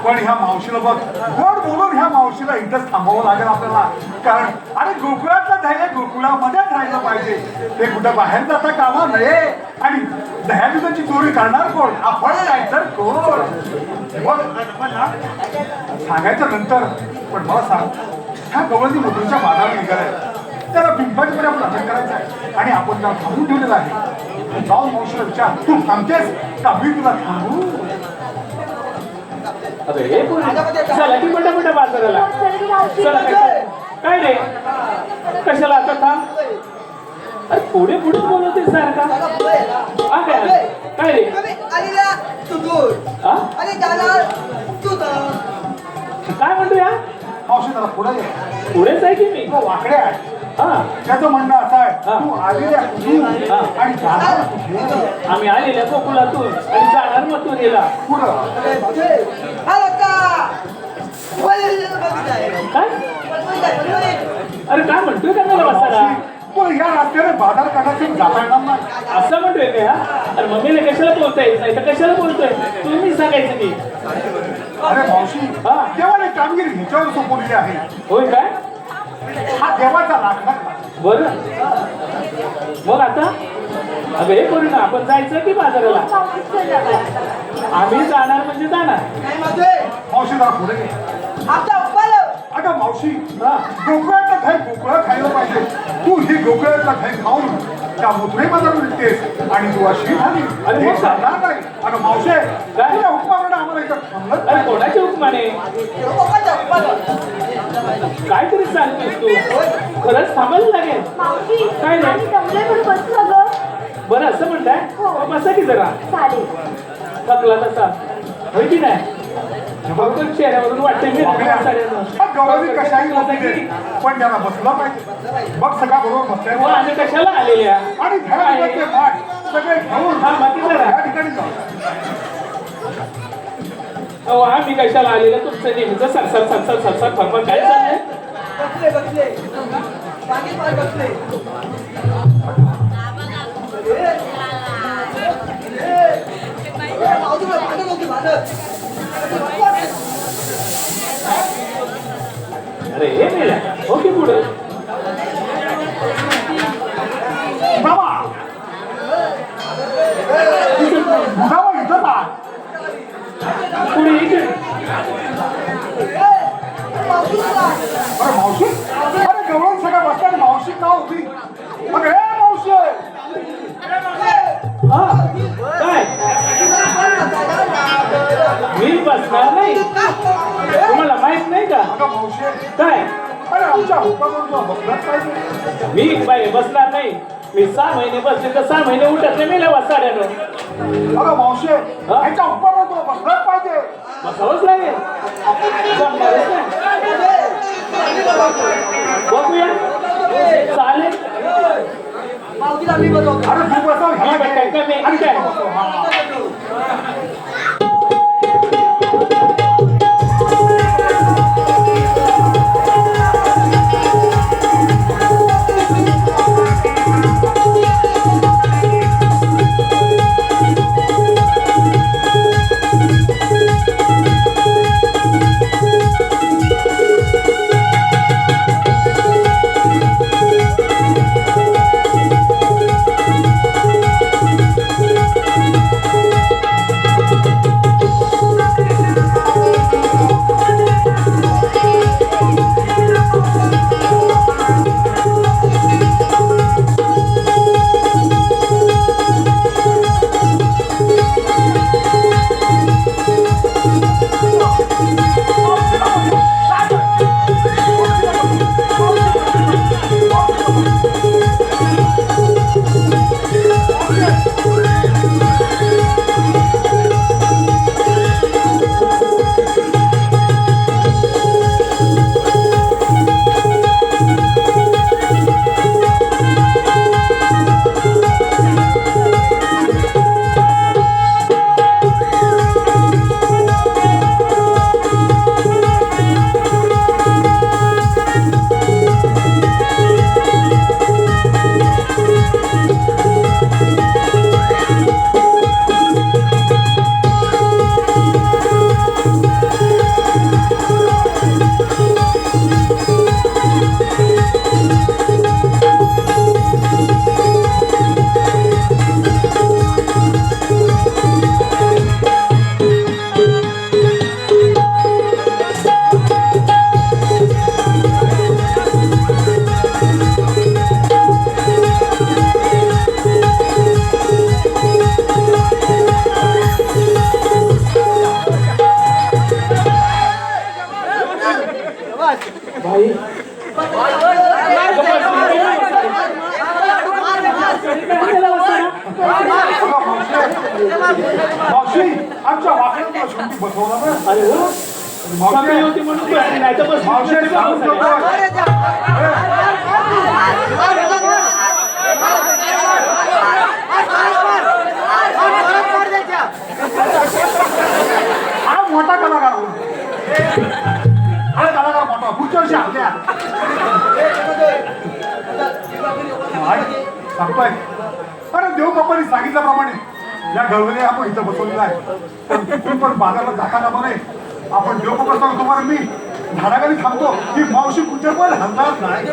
पण ह्या मावशीला बघ गोड बोलून ह्या मावशीला इथंच थांबावं लागेल आपल्याला कारण अरे गोकुळातलं ध्येय गोकुळामध्येच राहिलं पाहिजे ते कुठं बाहेर जाता कामा नये आणि दह्याची चोरी करणार कोण आपण नाही तर कोण बघ सांगायचं नंतर पण मला सांग ह्या गवळणी मधुरच्या बाजारात निघालाय त्याला पिंपाचीमध्ये आपण अटक करायचं आहे आणि आपण त्याला थांबून ठेवलेलं आहे जाऊन मावशीला विचार तू थांबतेस का मी तुला थांबू अरे हे पोरी चला की मोठ्या मोठ्या बाजाराला चला काय रे कशाला आता थांब अरे पुढे पुढे बोलवते सारखा हा काय रे आलेला तुझून हा आणि जाणार तुझ काय म्हणतो या मावशी जरा पुढे ये पुढेच आहे की मी तो वाकडे आहे हा त्याचं म्हणणं असं आहे हा. तू आलेल्या कुठून आणि जाणार कुठे आम्ही आलेल्या गोकुळातून आणि जाणार मथुरेला पुढं आला का काय अरे काय म्हणतोय का मला वाचायला पण या रस्त्याने बाजार काढायचं जाता येणार नाही असं म्हणतोय का हा? अरे मम्मीला कशाला बोलता येत नाही तर कशाला बोलतोय तुम्ही सांगायचं की अरे मावशी हा. देवाने कामगिरी ह्याच्यावर सोपवलेली आहे होय काय हा देवाचा लागला बरं मग आता अगं हे करू ना आपण जायचं की बाजाराला आम्ही जाणार म्हणजे जाणार मावशी जरा पुढे घे आपल्या उपाय अगं मावशी हा गोकुळातलं खाई गोकुळा खायला पाहिजे तू ही गोकुळातलं खाई खाऊन त्या मथुरे बाजारात विकतेस आणि तू अशी झाली अरे हे मग काय? चालणार नाही अगं मावशे काय? तुझ्या हुकमाप्रमाणे आम्हाला इथं थांबलं अरे कोणाच्या हुकमाने काहीतरी सांगतोस तू खरंच थांबायला लागेल मावशी काय नाही? आम्ही दमलोय म्हणून बसलो ग बरं असं म्हणताय हो. बसा की जरा चालेल थकला तसा होय की नाही फक्त चेहऱ्यावरून वाटतंय मी गौरवी कशाही होते पण त्याला बसला पाहिजे बघ सगळा बरोबर बसलाय हो, आम्ही कशाला आलेल्या आणि घरामध्ये पाठ सगळे घेऊन हा, बाकी जरा. या ठिकाणी जाऊ अहो आम्ही कशाला आलेलं तुमचं नेहमीचं सरसर सरसर सरसर फरफर काय चाललंय बसले बसले मागे पाय बसले बाजूला भांडत होती भांडत अरे हे मेल्या हो की पुढे बाबा बाबा इथं आ. पुढे इकडे अरे मावशी अरे गवळण सगळं बसतात मावशी का होती अरे हे मावशी हा बसणार नाही तुम्हाला माहित नाही का अगं मावशे, काय अरे आमच्या हुक्कावर तू बसलाच पाहिजे. मी बाई बसणार नाही मी 6 महिने बसले तर 6 महिने उठत नाही मेल्या वाचाड्यानं अगं मावशे, ह्याच्या हुक्कावर तू बसलाच पाहिजे. बसावंच लागेल जमणारच नाही बघूया चालेल अरे तू बसव, ह्याला काय काय? काय आणि काय तू बसव, हा. मावशी, आमच्या वाकड्यात शेवटी बसवला ना. अरे हो सगळी होती म्हणून बसली नाही तर बस मावशी, सांगून ठेवतोय. हा मोठा कलाकार हा कलाकार मोठा पुढच्या वर्षी आपल्या सांगतोय. अरे देव बाप्पांनी सांगितल्याप्रमाणे या गवळणी आपण इथं बसवलेला आहे. पण तुम्ही पण बाजारला जाताना म्हणे आपण देव बाप्पा सांगतो बरं मी झाडाखाली थांबतो ही मावशी कुठे पण हलणार नाही.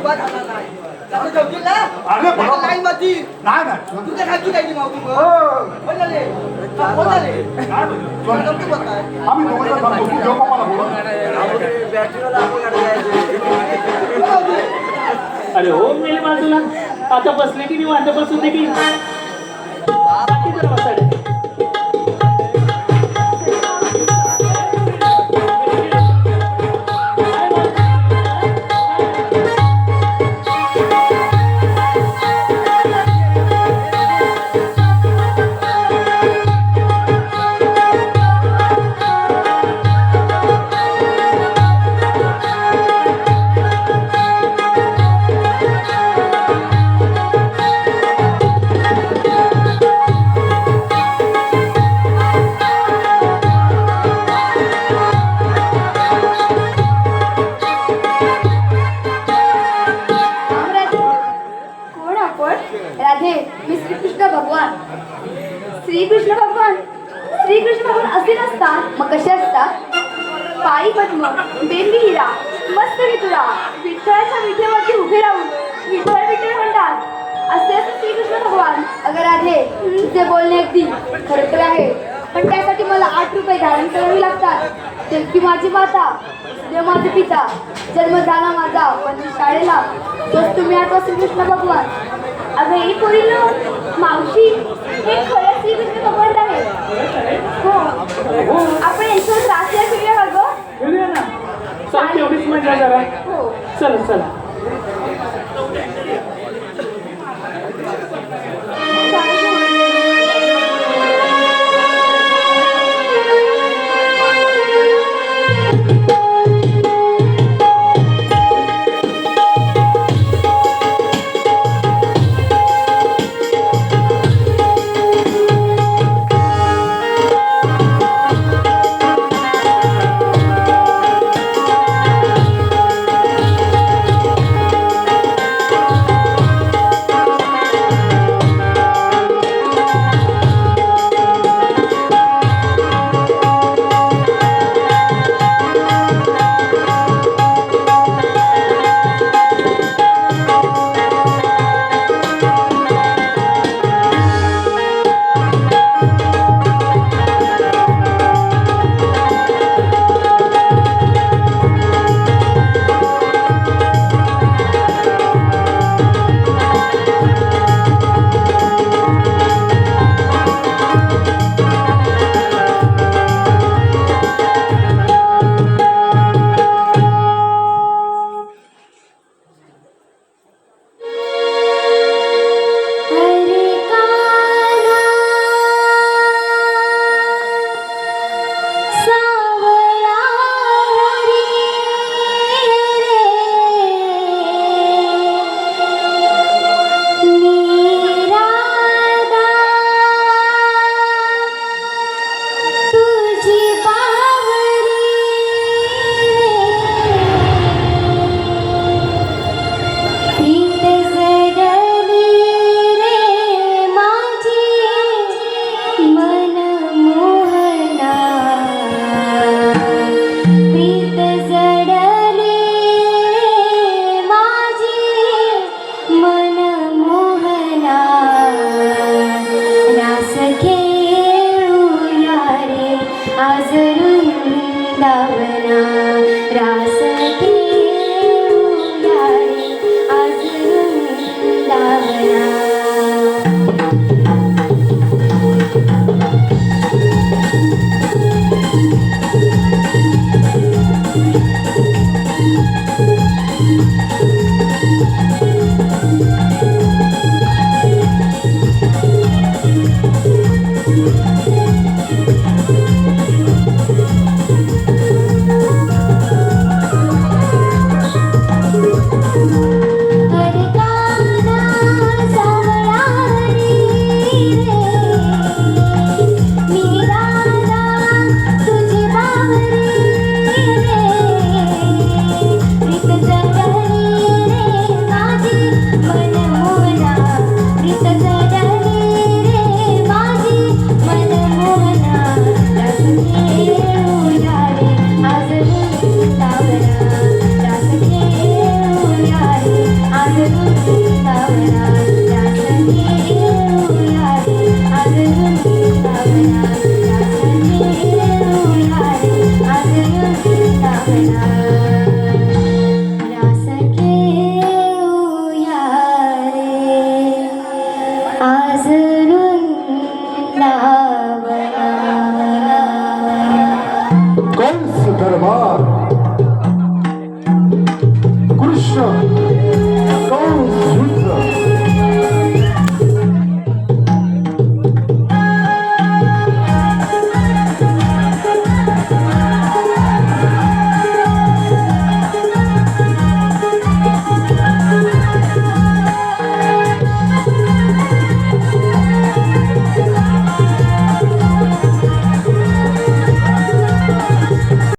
अरे बरोबर नाही नाही आम्ही दोघं थांबतो तू देव बाप्पाला बोलव. अरे हो मेले बाजूला आता बसले की निवांत बसून दे की बाकी जरा बसायला. राधे मी श्रीकृष्ण भगवान. श्रीकृष्ण भगवान असे नसतात मग कसे असतात? पायी पद्म, बेंबी हिरा, मस्त विठुरा, विठ्ठलाच्या विठेवरती उभे राहून विठ्ठल विठ्ठल म्हणतात. असे असतात श्रीकृष्ण भगवान. अगं राधे तुझे बोलणे अगदी खरं तर आहे पण त्यासाठी मला 8 रुपये धारण करावे लागतात. तेलकी माझी माता, देव माझे पिता, जन्म झाला माझा पण शाळेला तोच तुम्ही आठवा श्रीकृष्ण भगवान. अगं ही पोरीनो मावशी हे खरं श्रीकृष्ण भगवान आहे. हो आपण यांच्यावर त्रास चला चला हरे काना सावळा हरी निरादा तुझी बावरी प्रीत जडली रे माझी मन मोहना प्रीत जडली रे माझी मन मोहना रास खेळूया रे आज वृंदावना रास